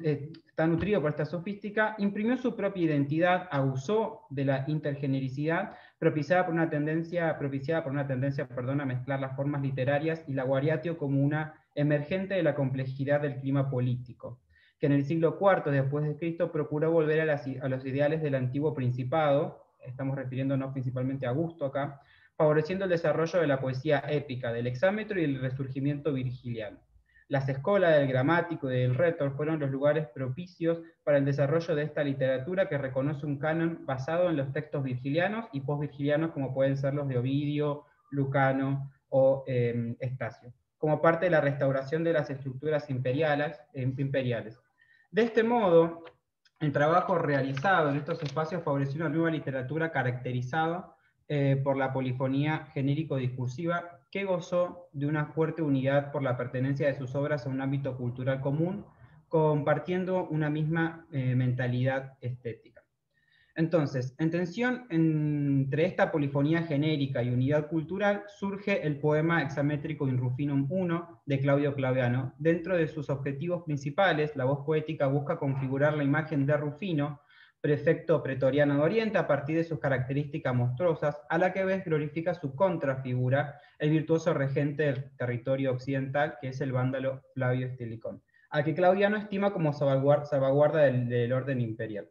está nutrido por esta sofística, imprimió su propia identidad, abusó de la intergenericidad, propiciada por una tendencia a mezclar las formas literarias y la variatio como una emergente de la complejidad del clima político, que en el siglo IV después de Cristo procuró volver a los ideales del antiguo principado, estamos refiriéndonos principalmente a Augusto acá, favoreciendo el desarrollo de la poesía épica, del hexámetro y el resurgimiento virgiliano. Las escuelas del gramático y del retor fueron los lugares propicios para el desarrollo de esta literatura que reconoce un canon basado en los textos virgilianos y posvirgilianos, como pueden ser los de Ovidio, Lucano o Estacio, como parte de la restauración de las estructuras imperiales. De este modo, el trabajo realizado en estos espacios favoreció una nueva literatura caracterizada por la polifonía genérico-discursiva, que gozó de una fuerte unidad por la pertenencia de sus obras a un ámbito cultural común, compartiendo una misma mentalidad estética. Entonces, en tensión entre esta polifonía genérica y unidad cultural, surge el poema hexamétrico In Rufinum I de Claudio Claudiano. Dentro de sus objetivos principales, la voz poética busca configurar la imagen de Rufino, prefecto pretoriano de Oriente, a partir de sus características monstruosas, a la que vez glorifica su contrafigura, el virtuoso regente del territorio occidental, que es el vándalo Flavio Estilicón, al que Claudiano estima como salvaguarda del orden imperial.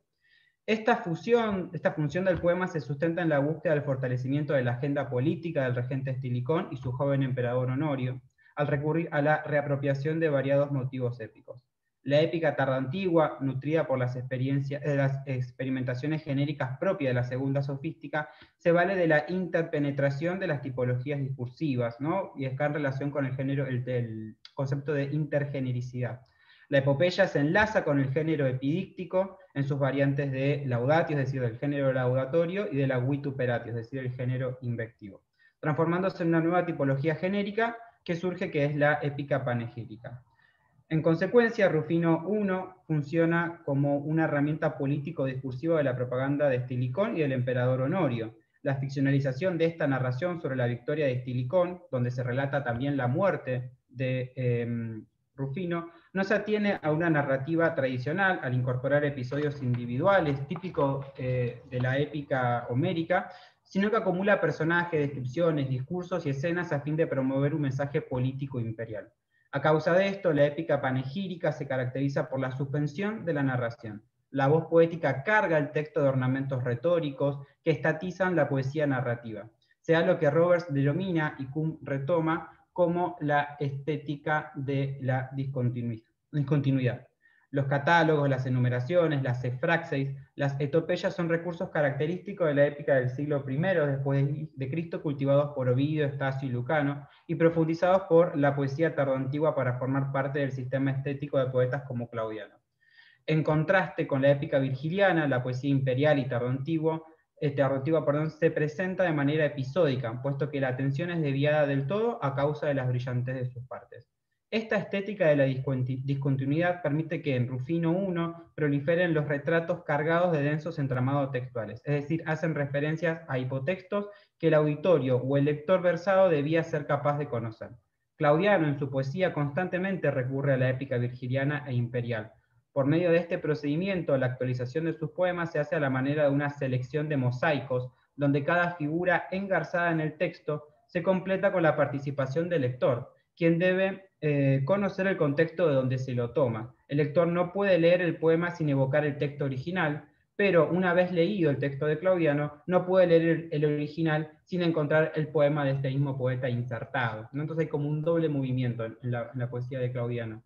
Esta función del poema se sustenta en la búsqueda del fortalecimiento de la agenda política del regente Estilicón y su joven emperador Honorio, al recurrir a la reapropiación de variados motivos épicos. La épica tardantigua, nutrida por las experimentaciones genéricas propias de la Segunda Sofística, se vale de la interpenetración de las tipologías discursivas, ¿no? Y está en relación con el concepto de intergenericidad. La epopeya se enlaza con el género epidíctico en sus variantes de laudatio, es decir, del género laudatorio, y de la vituperatio, es decir, el género invectivo, transformándose en una nueva tipología genérica que surge, que es la épica panegírica. En consecuencia, Rufino I funciona como una herramienta político-discursiva de la propaganda de Estilicón y del emperador Honorio. La ficcionalización de esta narración sobre la victoria de Estilicón, donde se relata también la muerte de Rufino, no se atiene a una narrativa tradicional al incorporar episodios individuales típicos de la épica homérica, sino que acumula personajes, descripciones, discursos y escenas a fin de promover un mensaje político imperial. A causa de esto, la épica panegírica se caracteriza por la suspensión de la narración. La voz poética carga el texto de ornamentos retóricos que estatizan la poesía narrativa. Sea lo que Roberts denomina y Kuhn retoma como la estética de la discontinuidad. Los catálogos, las enumeraciones, las efraxeis, las etopeyas son recursos característicos de la épica del siglo I después de Cristo, cultivados por Ovidio, Estacio y Lucano, y profundizados por la poesía tardoantigua para formar parte del sistema estético de poetas como Claudiano. En contraste con la épica virgiliana, la poesía imperial y tardoantigua, se presenta de manera episódica, puesto que la atención es desviada del todo a causa de las brillantez de sus partes. Esta estética de la discontinuidad permite que en Rufino I proliferen los retratos cargados de densos entramados textuales, es decir, hacen referencias a hipotextos que el auditorio o el lector versado debía ser capaz de conocer. Claudiano en su poesía constantemente recurre a la épica virgiliana e imperial. Por medio de este procedimiento, la actualización de sus poemas se hace a la manera de una selección de mosaicos, donde cada figura engarzada en el texto se completa con la participación del lector, quien debe conocer el contexto de donde se lo toma. El lector no puede leer el poema sin evocar el texto original, pero una vez leído el texto de Claudiano, no puede leer el original sin encontrar el poema de este mismo poeta insertado, ¿no? Entonces hay como un doble movimiento en la poesía de Claudiano.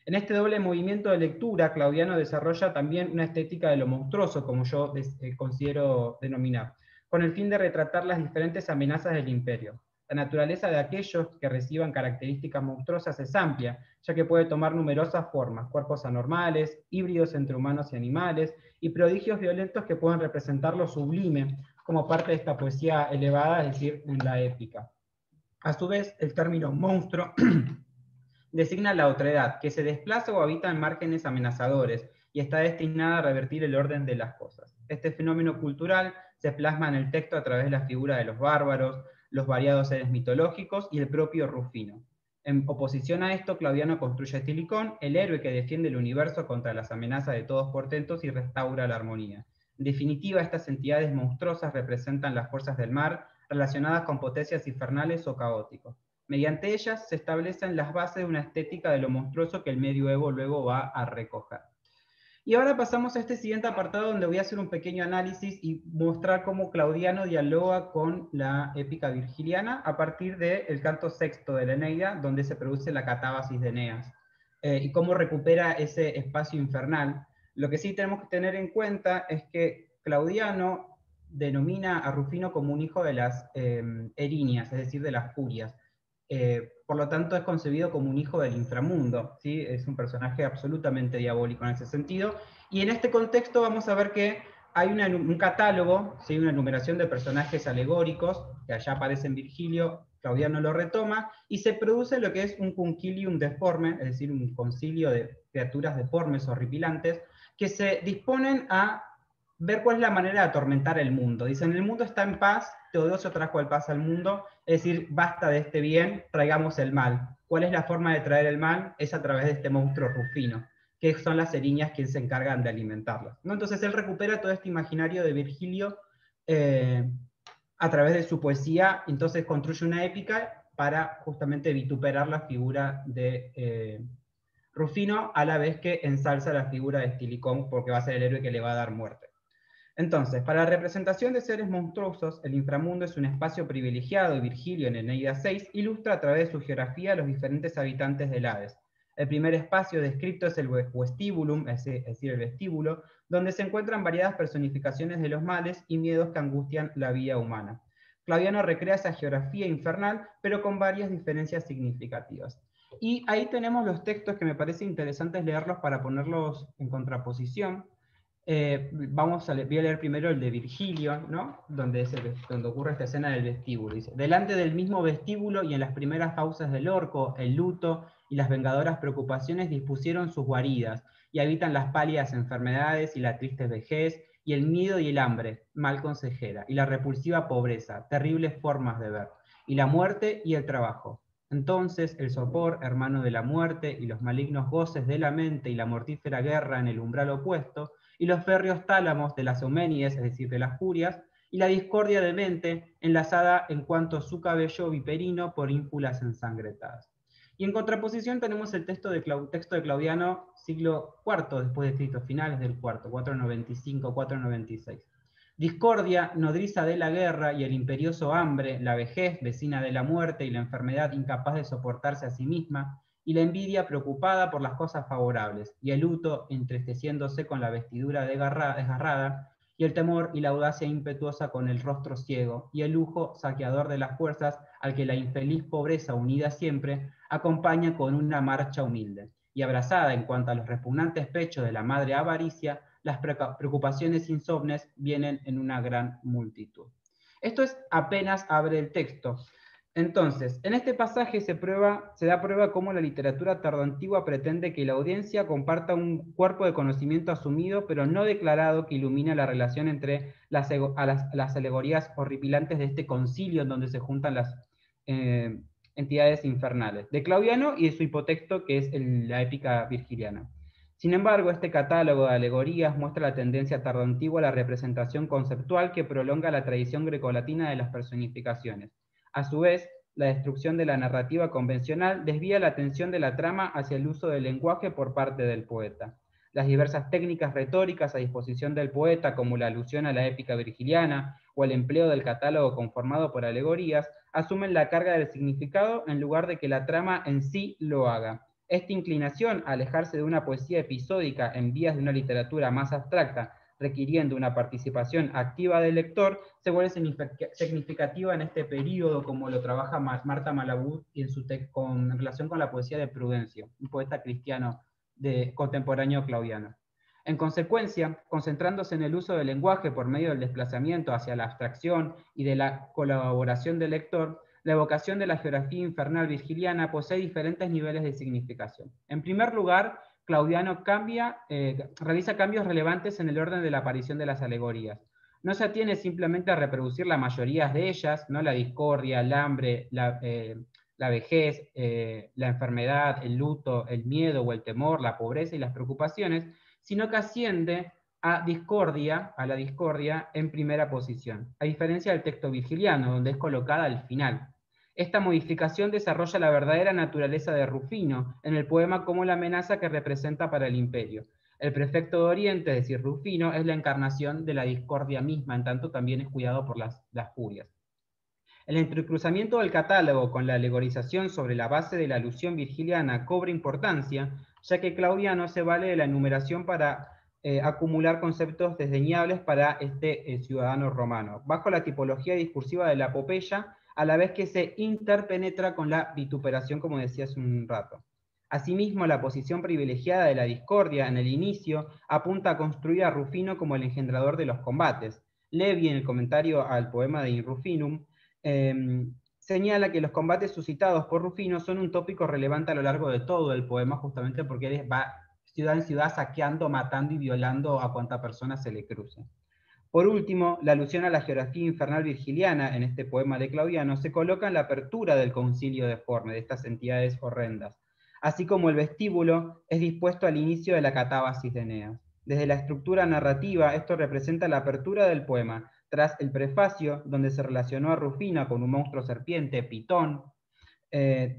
En este doble movimiento de lectura, Claudiano desarrolla también una estética de lo monstruoso, como yo considero denominar, con el fin de retratar las diferentes amenazas del imperio. La naturaleza de aquellos que reciban características monstruosas es amplia, ya que puede tomar numerosas formas: cuerpos anormales, híbridos entre humanos y animales, y prodigios violentos que pueden representar lo sublime como parte de esta poesía elevada, es decir, en la épica. A su vez, el término monstruo designa la otredad, que se desplaza o habita en márgenes amenazadores y está destinada a revertir el orden de las cosas. Este fenómeno cultural se plasma en el texto a través de la figura de los bárbaros, los variados seres mitológicos y el propio Rufino. En oposición a esto, Claudiano construye a Estilicón, el héroe que defiende el universo contra las amenazas de todos portentos y restaura la armonía. En definitiva, estas entidades monstruosas representan las fuerzas del mar relacionadas con potencias infernales o caóticos. Mediante ellas se establecen las bases de una estética de lo monstruoso que el medioevo luego va a recoger. Y ahora pasamos a este siguiente apartado, donde voy a hacer un pequeño análisis y mostrar cómo Claudiano dialoga con la épica virgiliana a partir del canto sexto de la Eneida, donde se produce la catábasis de Eneas, y cómo recupera ese espacio infernal. Lo que sí tenemos que tener en cuenta es que Claudiano denomina a Rufino como un hijo de las Erinias, es decir, de las furias. Por lo tanto es concebido como un hijo del inframundo, ¿sí? Es un personaje absolutamente diabólico en ese sentido, y en este contexto vamos a ver que hay un catálogo, ¿sí? Una enumeración de personajes alegóricos, que allá aparece en Virgilio, Claudiano lo retoma, y se produce lo que es un concilium deforme, es decir, un concilio de criaturas deformes, horripilantes, que se disponen a ver cuál es la manera de atormentar el mundo. Dicen, el mundo está en paz, Teodosio trajo el paz al mundo, es decir, basta de este bien, traigamos el mal. ¿Cuál es la forma de traer el mal? Es a través de este monstruo Rufino, que son las Erinias quienes se encargan de alimentarlas, ¿no? Entonces él recupera todo este imaginario de Virgilio a través de su poesía, entonces construye una épica para justamente vituperar la figura de Rufino, a la vez que ensalza la figura de Estilicón, porque va a ser el héroe que le va a dar muerte. Entonces, para la representación de seres monstruosos, el inframundo es un espacio privilegiado, y Virgilio en Eneida 6 ilustra a través de su geografía a los diferentes habitantes del Hades. El primer espacio descrito es el vestíbulum, es decir, el vestíbulo, donde se encuentran variadas personificaciones de los males y miedos que angustian la vida humana. Claudiano recrea esa geografía infernal, pero con varias diferencias significativas. Y ahí tenemos los textos que me parece interesantes leerlos para ponerlos en contraposición. Voy a leer primero el de Virgilio, ¿no? donde ocurre esta escena del vestíbulo. Dice: delante del mismo vestíbulo y en las primeras fauces del orco, el luto y las vengadoras preocupaciones dispusieron sus guaridas, y habitan las pálidas enfermedades y la triste vejez, y el miedo y el hambre, mal consejera, y la repulsiva pobreza, terribles formas de ver, y la muerte y el trabajo. Entonces el sopor, hermano de la muerte, y los malignos goces de la mente, y la mortífera guerra en el umbral opuesto, y los férreos tálamos de las Eumenides, es decir, de las furias, y la discordia de mente, enlazada en cuanto su cabello viperino por ínfulas ensangrentadas. Y en contraposición tenemos el texto de Claudiano, siglo IV después de Cristo, finales del IV, 495, 496. Discordia, nodriza de la guerra y el imperioso hambre, la vejez, vecina de la muerte, y la enfermedad incapaz de soportarse a sí misma, y la envidia preocupada por las cosas favorables, y el luto entristeciéndose con la vestidura desgarrada, y el temor y la audacia impetuosa con el rostro ciego, y el lujo saqueador de las fuerzas al que la infeliz pobreza unida siempre acompaña con una marcha humilde, y abrazada en cuanto a los repugnantes pechos de la madre avaricia, las preocupaciones insomnes vienen en una gran multitud. Esto es apenas abre el texto. Entonces, en este pasaje se da prueba cómo la literatura tardoantigua pretende que la audiencia comparta un cuerpo de conocimiento asumido, pero no declarado, que ilumina la relación entre las alegorías horripilantes de este concilio, en donde se juntan entidades infernales, de Claudiano y de su hipotexto, que es la épica virgiliana. Sin embargo, este catálogo de alegorías muestra la tendencia tardoantigua a la representación conceptual que prolonga la tradición grecolatina de las personificaciones. A su vez, la destrucción de la narrativa convencional desvía la atención de la trama hacia el uso del lenguaje por parte del poeta. Las diversas técnicas retóricas a disposición del poeta, como la alusión a la épica virgiliana o el empleo del catálogo conformado por alegorías, asumen la carga del significado en lugar de que la trama en sí lo haga. Esta inclinación a alejarse de una poesía episódica en vías de una literatura más abstracta, requiriendo una participación activa del lector, se vuelve significativa en este periodo, como lo trabaja Marta Malabud en su texto en relación con la poesía de Prudencio, un poeta cristiano contemporáneo claudiano. En consecuencia, concentrándose en el uso del lenguaje por medio del desplazamiento hacia la abstracción y de la colaboración del lector, la evocación de la geografía infernal virgiliana posee diferentes niveles de significación. En primer lugar, Claudiano realiza cambios relevantes en el orden de la aparición de las alegorías. No se atiene simplemente a reproducir la mayoría de ellas, ¿no? La discordia, el hambre, la vejez, la enfermedad, el luto, el miedo o el temor, la pobreza y las preocupaciones, sino que asciende a la discordia en primera posición, a diferencia del texto virgiliano, donde es colocada al final. Esta modificación desarrolla la verdadera naturaleza de Rufino en el poema como la amenaza que representa para el imperio. El prefecto de Oriente, es decir, Rufino, es la encarnación de la discordia misma, en tanto también es cuidado por las furias. El entrecruzamiento del catálogo con la alegorización sobre la base de la alusión virgiliana cobra importancia, ya que Claudiano se vale de la enumeración para acumular conceptos desdeñables para este ciudadano romano, bajo la tipología discursiva de la epopeya, a la vez que se interpenetra con la vituperación, como decía hace un rato. Asimismo, la posición privilegiada de la discordia en el inicio apunta a construir a Rufino como el engendrador de los combates. Levi, en el comentario al poema de In Rufinum, señala que los combates suscitados por Rufino son un tópico relevante a lo largo de todo el poema, justamente porque él va ciudad en ciudad saqueando, matando y violando a cuanta persona se le cruce. Por último, la alusión a la geografía infernal virgiliana en este poema de Claudiano se coloca en la apertura del concilio deforme, de estas entidades horrendas, así como el vestíbulo es dispuesto al inicio de la catábasis de Eneas. Desde la estructura narrativa, esto representa la apertura del poema, tras el prefacio, donde se relacionó a Rufina con un monstruo serpiente, Pitón,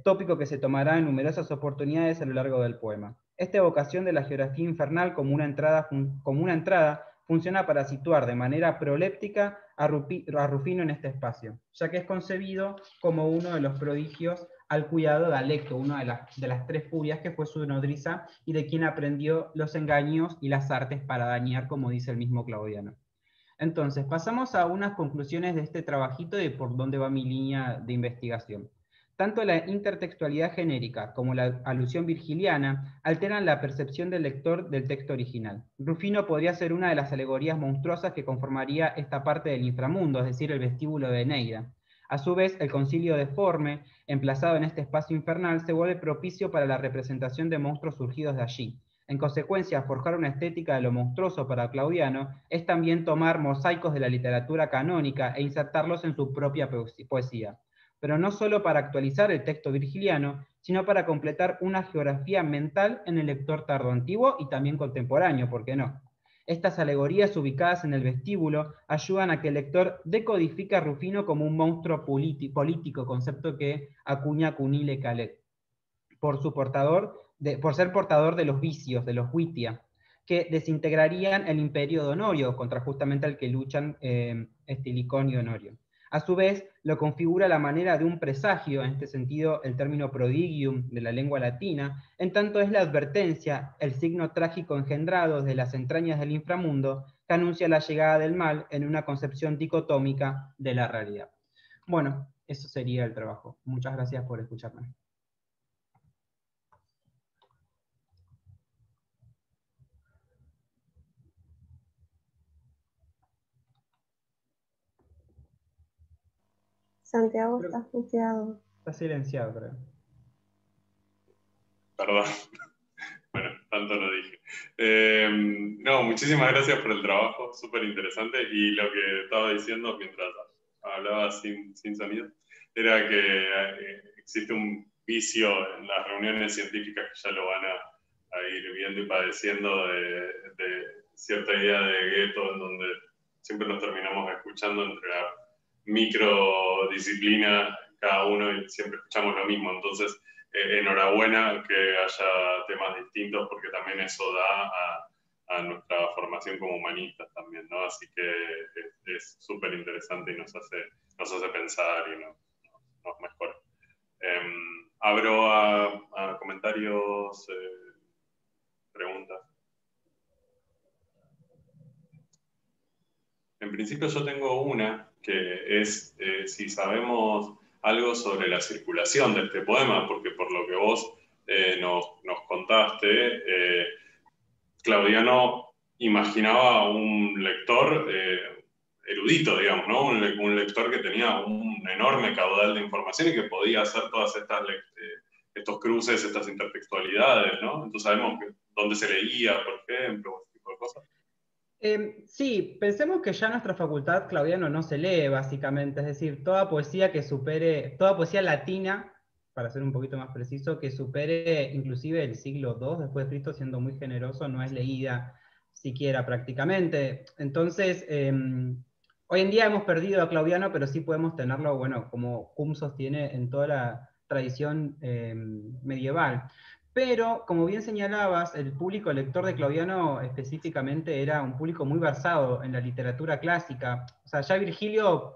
tópico que se tomará en numerosas oportunidades a lo largo del poema. Esta evocación de la geografía infernal como una entrada funciona para situar de manera proléptica a Rufino en este espacio, ya que es concebido como uno de los prodigios al cuidado de Alecto, una de las tres furias que fue su nodriza y de quien aprendió los engaños y las artes para dañar, como dice el mismo Claudiano. Entonces, pasamos a unas conclusiones de este trabajito de por dónde va mi línea de investigación. Tanto la intertextualidad genérica como la alusión virgiliana alteran la percepción del lector del texto original. Rufino podría ser una de las alegorías monstruosas que conformaría esta parte del inframundo, es decir, el vestíbulo de Eneida. A su vez, el concilio deforme, emplazado en este espacio infernal, se vuelve propicio para la representación de monstruos surgidos de allí. En consecuencia, forjar una estética de lo monstruoso para Claudiano es también tomar mosaicos de la literatura canónica e insertarlos en su propia poesía. Pero no solo para actualizar el texto virgiliano, sino para completar una geografía mental en el lector tardoantiguo y también contemporáneo, ¿por qué no? Estas alegorías ubicadas en el vestíbulo ayudan a que el lector decodifique a Rufino como un monstruo político, concepto que acuña Cunile Calet, por ser portador de los vicios, de los Witia, que desintegrarían el imperio de Honorio, contra justamente al que luchan Estilicón y Honorio. A su vez, lo configura la manera de un presagio, en este sentido el término prodigium de la lengua latina, en tanto es la advertencia, el signo trágico engendrado de las entrañas del inframundo, que anuncia la llegada del mal en una concepción dicotómica de la realidad. Bueno, eso sería el trabajo. Muchas gracias por escucharme. Santiago, estás muteado. Está silenciado, creo. Perdón. Bueno, tanto lo dije. No, muchísimas gracias por el trabajo, súper interesante. Y lo que estaba diciendo mientras hablaba sin sonido, era que existe un vicio en las reuniones científicas que ya lo van a ir viendo y padeciendo de cierta idea de gueto, en donde siempre nos terminamos escuchando entre la microdisciplina cada uno y siempre escuchamos lo mismo. Entonces, enhorabuena que haya temas distintos, porque también eso da a nuestra formación como humanistas también, ¿no? Así que es súper interesante y nos hace pensar y nos mejora. Abro a comentarios, preguntas. En principio yo tengo una, que es si sabemos algo sobre la circulación de este poema, porque por lo que vos nos contaste, Claudiano imaginaba un lector erudito, digamos, ¿no? Un lector que tenía un enorme caudal de información y que podía hacer todas estos cruces, estas intertextualidades, ¿no? Entonces sabemos dónde se leía, por ejemplo, ese tipo de cosas. Sí, pensemos que ya en nuestra facultad Claudiano no se lee, básicamente, es decir, toda poesía toda poesía latina, para ser un poquito más preciso, que supere inclusive el siglo II después de Cristo, siendo muy generoso, no es leída siquiera prácticamente. Entonces, hoy en día hemos perdido a Claudiano, pero sí podemos tenerlo, bueno, como Hume sostiene en toda la tradición medieval. Pero, como bien señalabas, el público lector de Claudiano específicamente era un público muy versado en la literatura clásica. O sea, ya Virgilio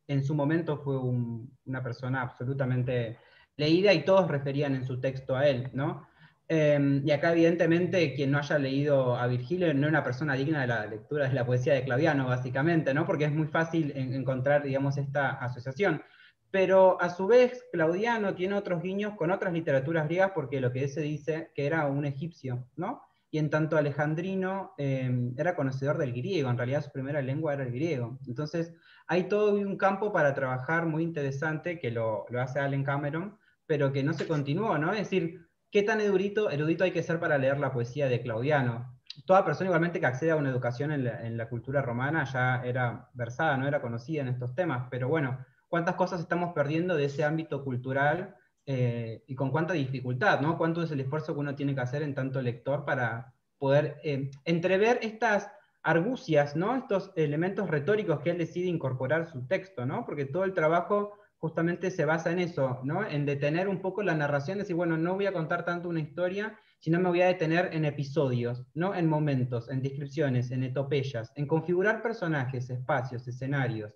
en su momento fue una persona absolutamente leída y todos referían en su texto a él, ¿no? Y acá evidentemente quien no haya leído a Virgilio no es una persona digna de la lectura de la poesía de Claudiano, básicamente, ¿no? Porque es muy fácil encontrar, digamos, esta asociación. Pero a su vez Claudiano tiene otros guiños con otras literaturas griegas, porque lo que se dice que era un egipcio, ¿no? Y en tanto Alejandrino era conocedor del griego, en realidad su primera lengua era el griego. Entonces hay todo un campo para trabajar muy interesante que lo hace Allen Cameron, pero que no se continuó, ¿no? Es decir, ¿qué tan erudito hay que ser para leer la poesía de Claudiano? Toda persona igualmente que accede a una educación en la cultura romana ya era versada, no era conocida en estos temas, pero bueno, ¿cuántas cosas estamos perdiendo de ese ámbito cultural y con cuánta dificultad, ¿no? ¿Cuánto es el esfuerzo que uno tiene que hacer en tanto lector para poder entrever estas argucias, ¿no? Estos elementos retóricos que él decide incorporar a su texto, ¿no? Porque todo el trabajo justamente se basa en eso, ¿no? En detener un poco la narración, decir, bueno, no voy a contar tanto una historia, sino me voy a detener en episodios, ¿no? En momentos, en descripciones, en etopeyas, en configurar personajes, espacios, escenarios.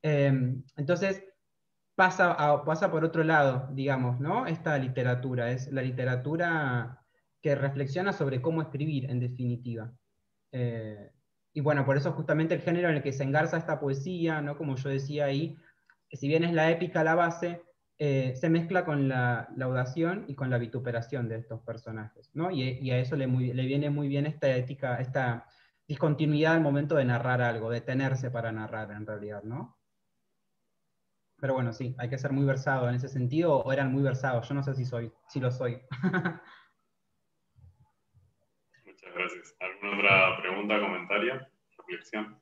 Entonces, pasa por otro lado, digamos, ¿no? Esta literatura, es la literatura que reflexiona sobre cómo escribir, en definitiva. Y bueno, por eso justamente el género en el que se engarza esta poesía, ¿no? Como yo decía ahí, que si bien es la épica la base, se mezcla con la laudación y con la vituperación de estos personajes, ¿no? Y a eso le viene muy bien esta ética, esta discontinuidad al momento de narrar algo, detenerse para narrar en realidad, ¿no? Pero bueno, sí, hay que ser muy versado en ese sentido, o eran muy versados, yo no sé si lo soy. Muchas gracias. ¿Alguna otra pregunta, comentario, reflexión?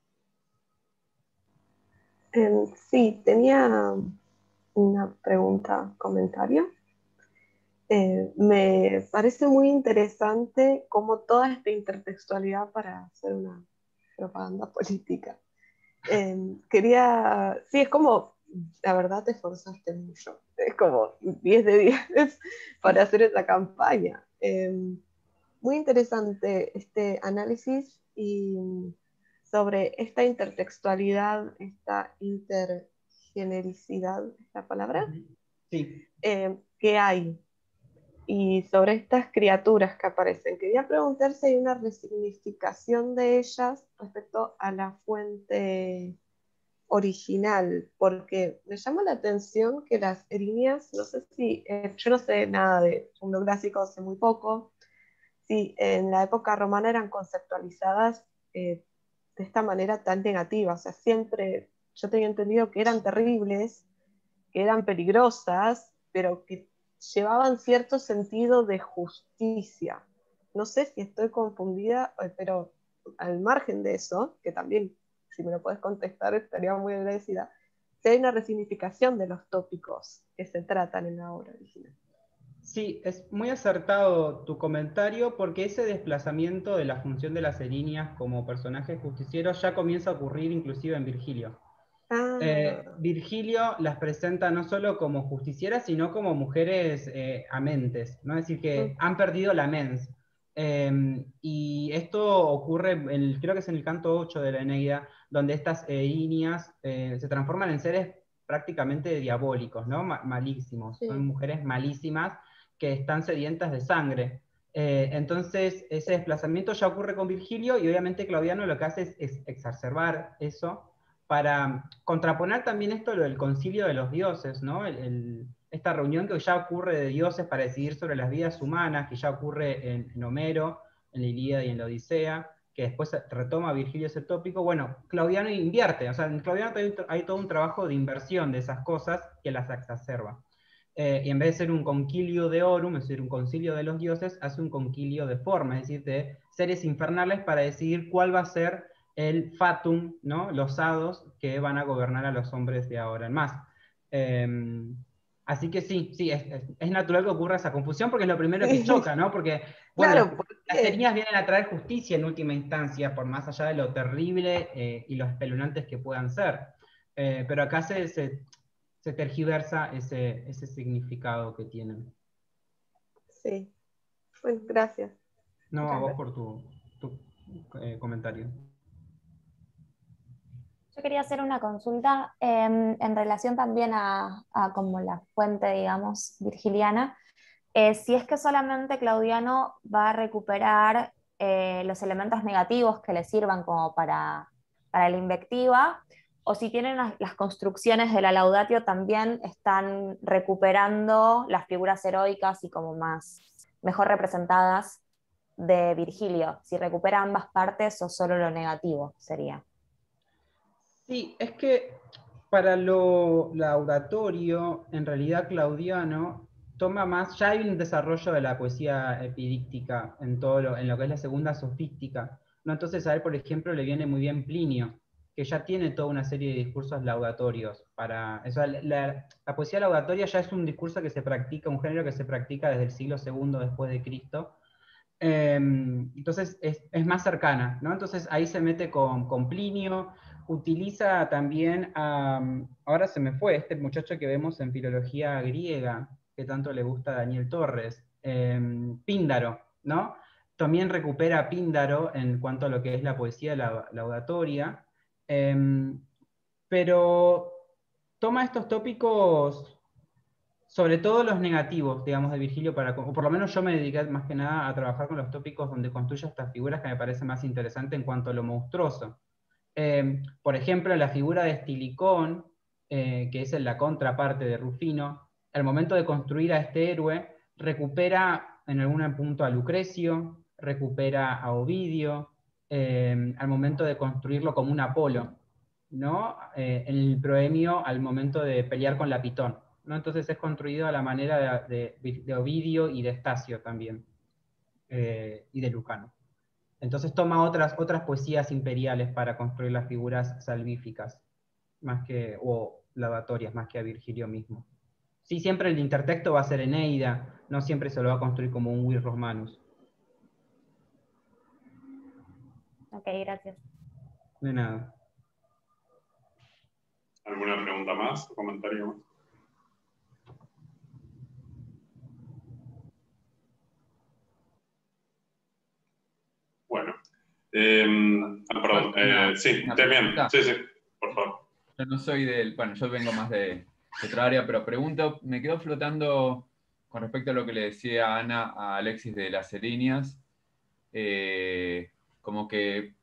Sí, tenía una pregunta, comentario. Me parece muy interesante cómo toda esta intertextualidad para hacer una propaganda política. Sí, es como, la verdad te esforzaste mucho, es como 10 de 10 para hacer esa campaña. Muy interesante este análisis y sobre esta intertextualidad, esta intergenericidad, ¿es la palabra? Sí. Que hay, y sobre estas criaturas que aparecen. Quería preguntar si hay una resignificación de ellas respecto a la fuente original, porque me llama la atención que las erinias, no sé si, yo no sé nada de mundo clásico, sé muy poco, si en la época romana eran conceptualizadas de esta manera tan negativa, o sea, siempre yo tenía entendido que eran terribles, que eran peligrosas, pero que llevaban cierto sentido de justicia. No sé si estoy confundida, pero al margen de eso, que también, si me lo puedes contestar, estaría muy agradecida, si hay una resignificación de los tópicos que se tratan en la obra original. Sí, es muy acertado tu comentario porque ese desplazamiento de la función de las erinias como personajes justicieros ya comienza a ocurrir inclusive en Virgilio. Virgilio las presenta no solo como justicieras, sino como mujeres amentes, ¿no? Es decir, que han perdido la mens. Y esto ocurre, creo que es en el canto 8 de la Eneida, donde estas erinias se transforman en seres prácticamente diabólicos, ¿no? Malísimos. Sí. Son mujeres malísimas que están sedientas de sangre. Entonces, ese desplazamiento ya ocurre con Virgilio, y obviamente Claudiano lo que hace es exacerbar eso, para contraponer también esto lo del concilio de los dioses, ¿no? Esta reunión que ya ocurre de dioses para decidir sobre las vidas humanas, que ya ocurre en Homero, en la Ilíada y en la Odisea, que después retoma Virgilio ese tópico. Bueno, Claudiano invierte, o sea, en Claudiano hay todo un trabajo de inversión de esas cosas que las exacerba. Y en vez de ser un concilio de orum, es decir, un concilio de los dioses, hace un concilio de forma, es decir, de seres infernales para decidir cuál va a ser el fatum, ¿no? Los hados que van a gobernar a los hombres de ahora en más. Así que sí, es natural que ocurra esa confusión porque es lo primero que choca, ¿no? Porque, bueno, claro, las erinias vienen a traer justicia en última instancia, por más allá de lo terrible y los espeluznantes que puedan ser. Pero acá se tergiversa ese significado que tienen. Sí, bueno, gracias. No, muchas a vos gracias por tu comentario. Yo quería hacer una consulta en relación también a como la fuente, digamos, virgiliana. Si es que solamente Claudiano va a recuperar los elementos negativos que le sirvan como para la invectiva, o si tienen las construcciones de la Laudatio también están recuperando las figuras heroicas y como mejor representadas de Virgilio, si recupera ambas partes o solo lo negativo sería. Sí, es que para lo laudatorio, en realidad Claudiano toma más, ya hay un desarrollo de la poesía epidíctica en lo que es la segunda sofística, ¿no? Entonces a él, por ejemplo, le viene muy bien Plinio, que ya tiene toda una serie de discursos laudatorios. La poesía laudatoria ya es un discurso que se practica, un género que se practica desde el siglo II después de Cristo. Entonces es más cercana, ¿no? Entonces ahí se mete con Plinio, utiliza también, ahora se me fue, este muchacho que vemos en filología griega, que tanto le gusta a Daniel Torres, Píndaro, ¿no? También recupera a Píndaro en cuanto a lo que es la poesía laudatoria, pero toma estos tópicos, sobre todo los negativos, digamos, de Virgilio, o por lo menos yo me dediqué más que nada a trabajar con los tópicos donde construyo estas figuras que me parece más interesante en cuanto a lo monstruoso. Por ejemplo, la figura de Estilicón, que es en la contraparte de Rufino, al momento de construir a este héroe, recupera en algún punto a Lucrecio, recupera a Ovidio, al momento de construirlo como un Apolo, ¿no? En el proemio al momento de pelear con la Pitón, ¿no? Entonces es construido a la manera de Ovidio y de Estacio también, y de Lucano. Entonces toma otras poesías imperiales para construir las figuras salvíficas, o laudatorias, más que a Virgilio mismo. Sí, siempre el intertexto va a ser Eneida, no siempre se lo va a construir como un Vir Romanus. Ok, gracias. De nada. ¿Alguna pregunta más o comentario más? Bueno. Perdón. Sí, también. Sí, por favor. Yo no soy yo vengo más de otra área, pero pregunto, me quedó flotando con respecto a lo que le decía Ana a Alexis de las erinias, como que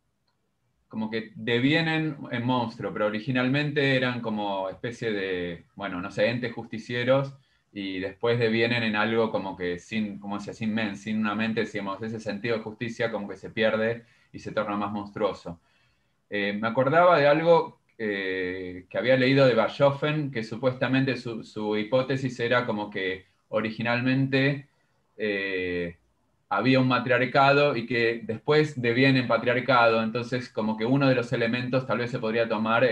devienen en monstruo, pero originalmente eran como especie de, no sé, entes justicieros, y después devienen en algo como que sin una mente, decimos, ese sentido de justicia como que se pierde y se torna más monstruoso. Me acordaba de algo que había leído de Bachofen, que supuestamente su hipótesis era como que originalmente había un matriarcado y que después deviene en patriarcado, entonces como que uno de los elementos tal vez se podría tomar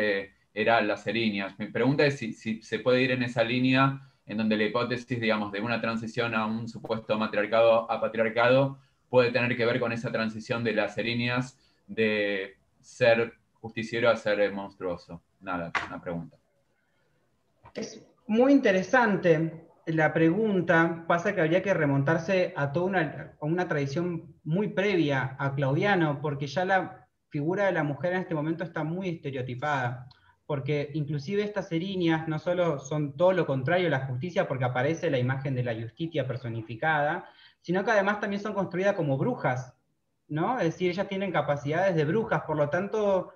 eran las erinias. Mi pregunta es si se puede ir en esa línea en donde la hipótesis, digamos, de una transición a un supuesto matriarcado a patriarcado puede tener que ver con esa transición de las erinias de ser justiciero a ser monstruoso. Nada, una pregunta. Es muy interesante la pregunta. Pasa que habría que remontarse a toda una tradición muy previa a Claudiano, porque ya la figura de la mujer en este momento está muy estereotipada. Porque inclusive estas erinias no solo son todo lo contrario a la justicia, porque aparece la imagen de la justicia personificada, sino que además también son construidas como brujas, ¿no? Es decir, ellas tienen capacidades de brujas, por lo tanto,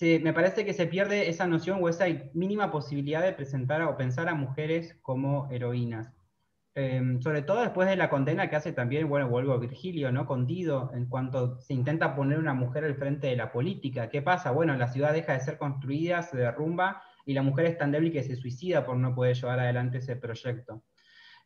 me parece que se pierde esa noción o esa mínima posibilidad de presentar o pensar a mujeres como heroínas. Sobre todo después de la condena que hace también, bueno, vuelvo a Virgilio, ¿no? Con Dido, en cuanto se intenta poner una mujer al frente de la política. ¿Qué pasa? Bueno, la ciudad deja de ser construida, se derrumba, y la mujer es tan débil que se suicida por no poder llevar adelante ese proyecto.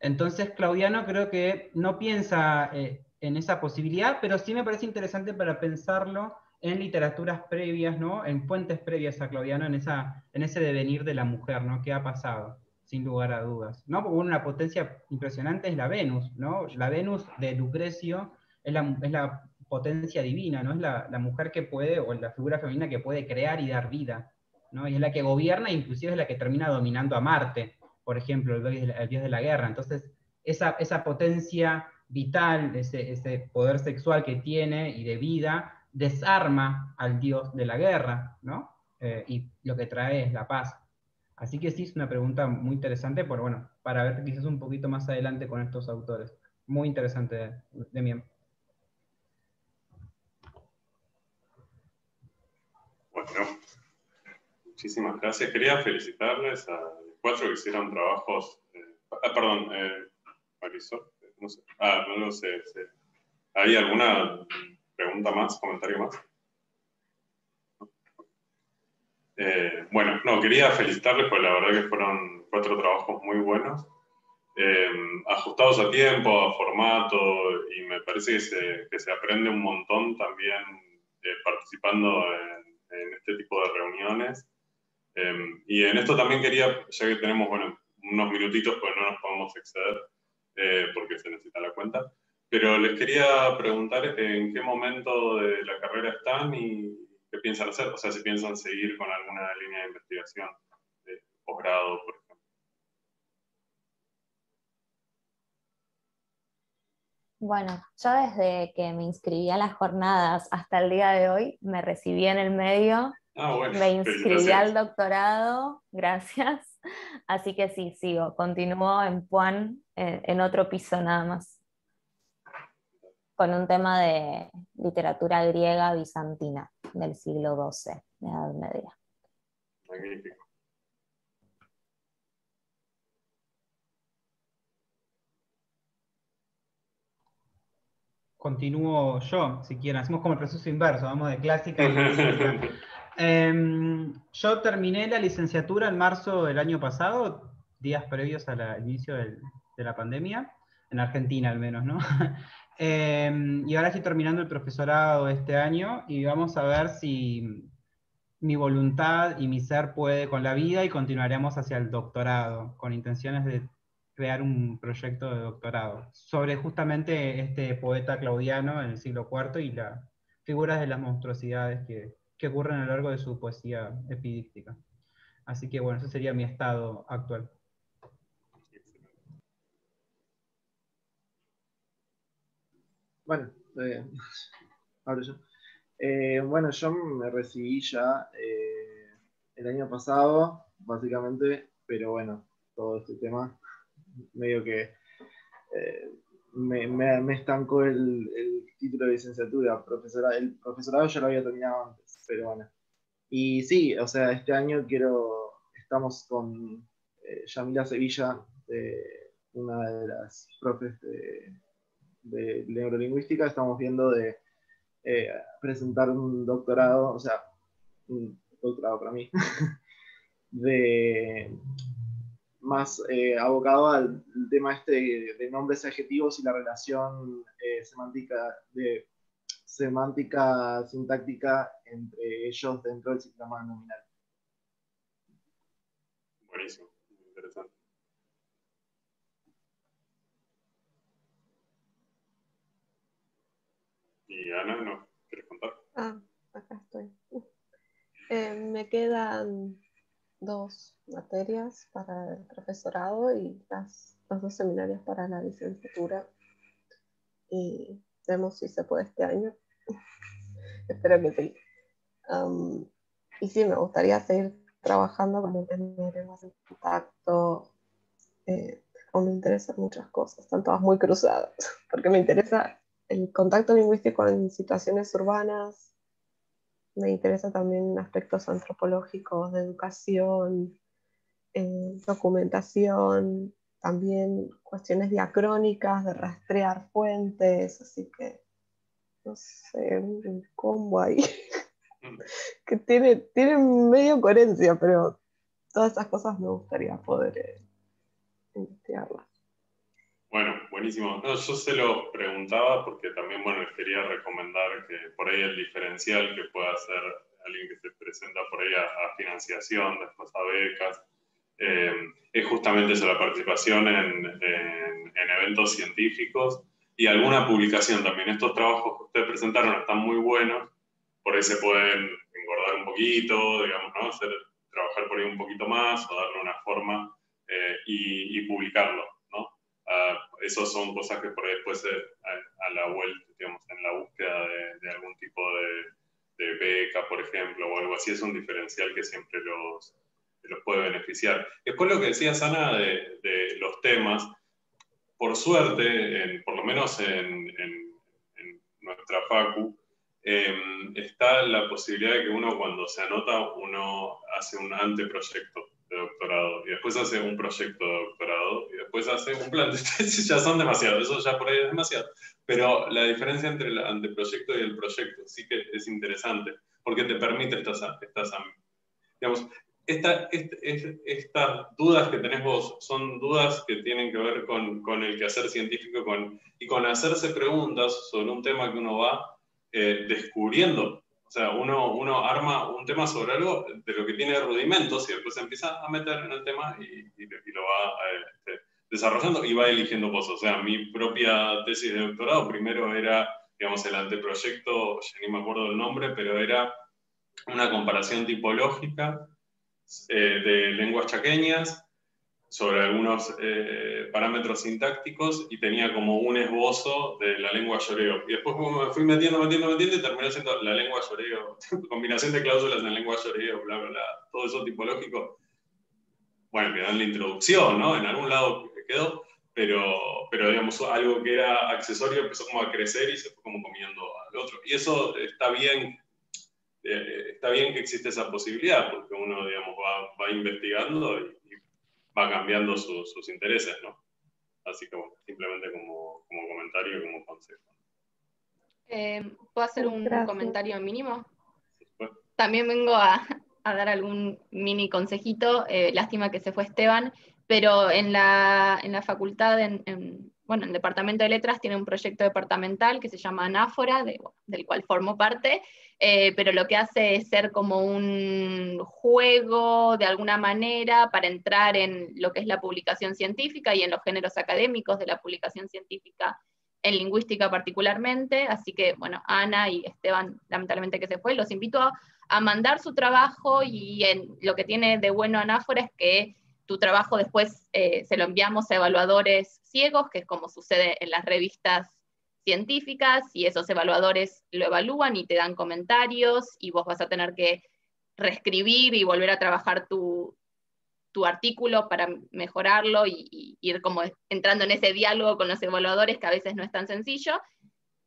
Entonces, Claudiano creo que no piensa en esa posibilidad, pero sí me parece interesante para pensarlo en literaturas previas, ¿no? En fuentes previas a Claudiano, en ese devenir de la mujer, ¿no? ¿Qué ha pasado? Sin lugar a dudas, ¿no? Porque una potencia impresionante es la Venus, ¿no? La Venus de Lucrecio es la potencia divina, ¿no? Es la mujer que puede, o la figura femenina que puede crear y dar vida, ¿no? Y es la que gobierna, inclusive es la que termina dominando a Marte, por ejemplo, el dios de la guerra. Entonces, esa potencia vital, ese poder sexual que tiene y de vida, desarma al dios de la guerra, ¿no? Y lo que trae es la paz. Así que sí, es una pregunta muy interesante, pero bueno, para ver quizás un poquito más adelante con estos autores. Muy interesante, Demian. Bueno, muchísimas gracias. Quería felicitarles a los 4 que hicieron trabajos. Perdón, Marisol, no sé. No sé. ¿Hay alguna pregunta más, comentario más? Bueno, no, quería felicitarles porque la verdad que fueron 4 trabajos muy buenos, ajustados a tiempo, a formato, y me parece que se aprende un montón también participando en este tipo de reuniones. Y en esto también quería, ya que tenemos unos minutitos, pues no nos podemos exceder porque se necesita la cuenta, pero les quería preguntar en qué momento de la carrera están y qué piensan hacer, o sea, si piensan seguir con alguna línea de investigación de posgrado, por ejemplo. Bueno, yo desde que me inscribí a las jornadas hasta el día de hoy, me recibí en el medio, Bueno, me inscribí al doctorado, gracias. Así que sí, sigo, continúo en Puan, en otro piso nada más, con un tema de literatura griega bizantina del siglo XII, de la Edad Media. Magnífico. Continúo yo, si quieren. Hacemos como el proceso inverso, vamos de clásica y ciencia. Yo terminé la licenciatura en marzo del año pasado, días previos al inicio de la pandemia, en Argentina al menos, ¿no? Y ahora estoy terminando el profesorado este año y vamos a ver si mi voluntad y mi ser puede con la vida y continuaremos hacia el doctorado, con intenciones de crear un proyecto de doctorado sobre justamente este poeta claudiano en el siglo IV y las figuras de las monstruosidades que ocurren a lo largo de su poesía epidíctica. Así que bueno, ese sería mi estado actual. Bueno, hablo yo. Bueno, yo me recibí ya el año pasado, básicamente, pero bueno, todo este tema medio que me estancó el título de licenciatura. El profesorado ya lo había terminado antes, pero bueno. Y sí, o sea, este año estamos con Yamila Sevilla, una de las profes de neurolingüística, estamos viendo de presentar un doctorado, o sea, un doctorado para mí, de más abocado al tema este de nombres y adjetivos y la relación semántica sintáctica entre ellos dentro del sistema nominal. Buenísimo, interesante. ¿Y Ana, no quieres contar? Acá estoy. Me quedan 2 materias para el profesorado y los 2 seminarios para la licenciatura. Y vemos si se puede este año. Espero que sí. Y sí, me gustaría seguir trabajando con el tema de lenguas en contacto. Me interesan muchas cosas, están todas muy cruzadas, porque me interesa el contacto lingüístico en situaciones urbanas, me interesa también aspectos antropológicos de educación, documentación, también cuestiones diacrónicas, de rastrear fuentes, así que, no sé, un combo ahí que tiene medio coherencia, pero todas esas cosas me gustaría poder investigarlas. Bueno, buenísimo. No, yo se lo preguntaba porque también, bueno, les quería recomendar que por ahí el diferencial que pueda hacer alguien que se presenta por ahí a financiación, después a becas, es justamente eso, la participación en eventos científicos y alguna publicación también. Estos trabajos que ustedes presentaron están muy buenos, por ahí se pueden engordar un poquito, digamos, ¿no? Trabajar por ahí un poquito más o darle una forma y publicarlo, ¿no? Esos son cosas que por ahí después a la vuelta, digamos, en la búsqueda de algún tipo de beca, por ejemplo, o algo así, es un diferencial que siempre los puede beneficiar. Después lo que decía Ana de los temas, por suerte, por lo menos en nuestra facu, está la posibilidad de que uno cuando se anota, uno hace un anteproyecto de doctorado, y después hace un proyecto de doctorado, y después hace un plan de tesis. Ya son demasiados, eso ya por ahí es demasiado. Pero la diferencia entre el anteproyecto y el proyecto sí que es interesante, porque te permite digamos, estas dudas que tenés vos son dudas que tienen que ver con el quehacer científico y con hacerse preguntas sobre un tema que uno va descubriendo. O sea, uno arma un tema sobre algo de lo que tiene rudimentos y después empieza a meter en el tema y lo va desarrollando y va eligiendo cosas. O sea, mi propia tesis de doctorado primero era, digamos, el anteproyecto, ya ni me acuerdo del nombre, pero era una comparación tipológica de lenguas chaqueñas sobre algunos parámetros sintácticos y tenía como un esbozo de la lengua yoreo. Y después me fui metiendo y terminé siendo la lengua yoreo, combinación de cláusulas en lengua yoreo, bla, bla, bla, todo eso tipológico. Bueno, quedó en la introducción, ¿no? En algún lado quedó, pero digamos, algo que era accesorio empezó como a crecer y se fue como comiendo al otro. Y eso está bien que existe esa posibilidad, porque uno, digamos, va investigando y va cambiando sus intereses, ¿no? Así que, bueno, simplemente como comentario y como consejo. ¿Puedo hacer un Gracias. comentario mínimo? Después. También vengo a dar algún mini consejito, lástima que se fue Esteban, pero en la facultad, bueno, en el Departamento de Letras tiene un proyecto departamental que se llama Anáfora, del cual formo parte, pero lo que hace es ser como un juego, de alguna manera, para entrar en lo que es la publicación científica y en los géneros académicos de la publicación científica, en lingüística particularmente, así que, bueno, Ana y Esteban, lamentablemente que se fue, los invito a mandar su trabajo, y lo que tiene de bueno Anáfora es que tu trabajo después se lo enviamos a evaluadores ciegos, que es como sucede en las revistas científicas, y esos evaluadores lo evalúan y te dan comentarios, y vos vas a tener que reescribir y volver a trabajar tu artículo para mejorarlo y ir como entrando en ese diálogo con los evaluadores, que a veces no es tan sencillo.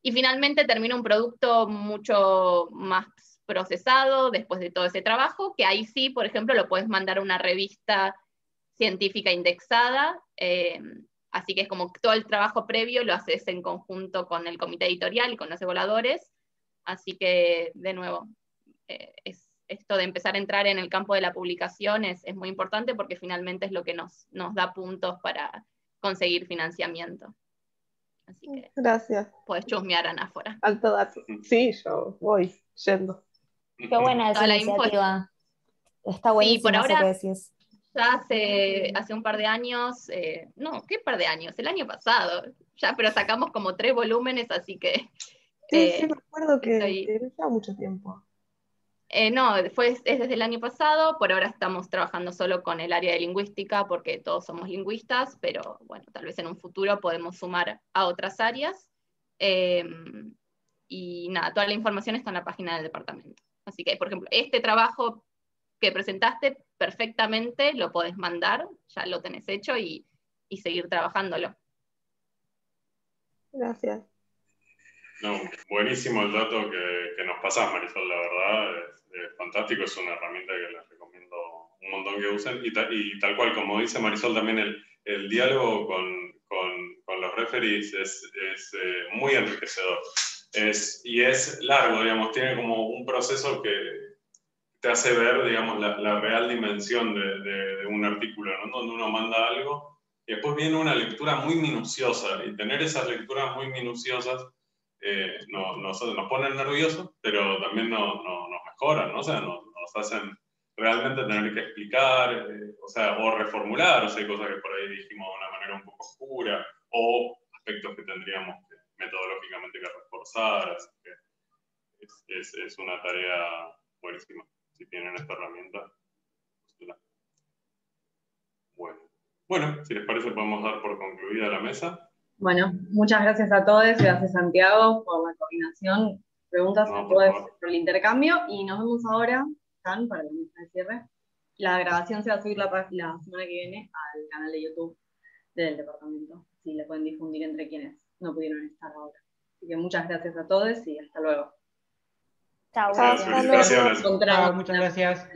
Y finalmente termina un producto mucho más procesado después de todo ese trabajo, que ahí sí, por ejemplo, lo puedes mandar a una revista científica indexada, así que es como que todo el trabajo previo lo haces en conjunto con el comité editorial y con los evaluadores, así que, de nuevo, esto de empezar a entrar en el campo de la publicación es muy importante, porque finalmente es lo que nos da puntos para conseguir financiamiento. Así que gracias. podés chusmear Anáfora. Alto dato. Sí, yo voy yendo. Qué buena esa Toda la info iniciativa. Está Sí, buenísimo por eso ahora que decís. Ya hace un par de años, no, ¿qué par de años? El año pasado, ya, pero sacamos como 3 volúmenes, así que... Sí, me acuerdo que estoy... no lleva mucho tiempo. No, es desde el año pasado, por ahora estamos trabajando solo con el área de lingüística, porque todos somos lingüistas, pero bueno, tal vez en un futuro podemos sumar a otras áreas. Y nada, toda la información está en la página del departamento. Así que, por ejemplo, este trabajo que presentaste, perfectamente lo podés mandar, ya lo tenés hecho, y seguir trabajándolo. Gracias. No, buenísimo el dato que nos pasás, Marisol, la verdad, es fantástico, es una herramienta que les recomiendo un montón que usen, y tal cual, como dice Marisol, también el diálogo con los referees es muy enriquecedor, y es largo, digamos, tiene como un proceso que te hace ver, digamos, la real dimensión de un artículo, ¿no? Donde uno manda algo, y después viene una lectura muy minuciosa, y tener esas lecturas muy minuciosas nos ponen nerviosos, pero también nos mejoran, ¿no? O sea, nos hacen realmente tener que explicar, o sea, o reformular, o sea, hay cosas que por ahí dijimos de una manera un poco oscura, o aspectos que tendríamos metodológicamente que reforzar, así que es una tarea buenísima. Si tienen esta herramienta, úsenla. Bueno, si les parece podemos dar por concluida la mesa. Bueno, muchas gracias a todos, gracias Santiago por la coordinación, preguntas a todos por el intercambio, y nos vemos ahora, Can, para la mesa de cierre. La grabación se va a subir la semana que viene al canal de YouTube del departamento, si la pueden difundir entre quienes no pudieron estar ahora. Así que muchas gracias a todos y hasta luego. Chao, Hasta gracias. luego. Chao, muchas gracias.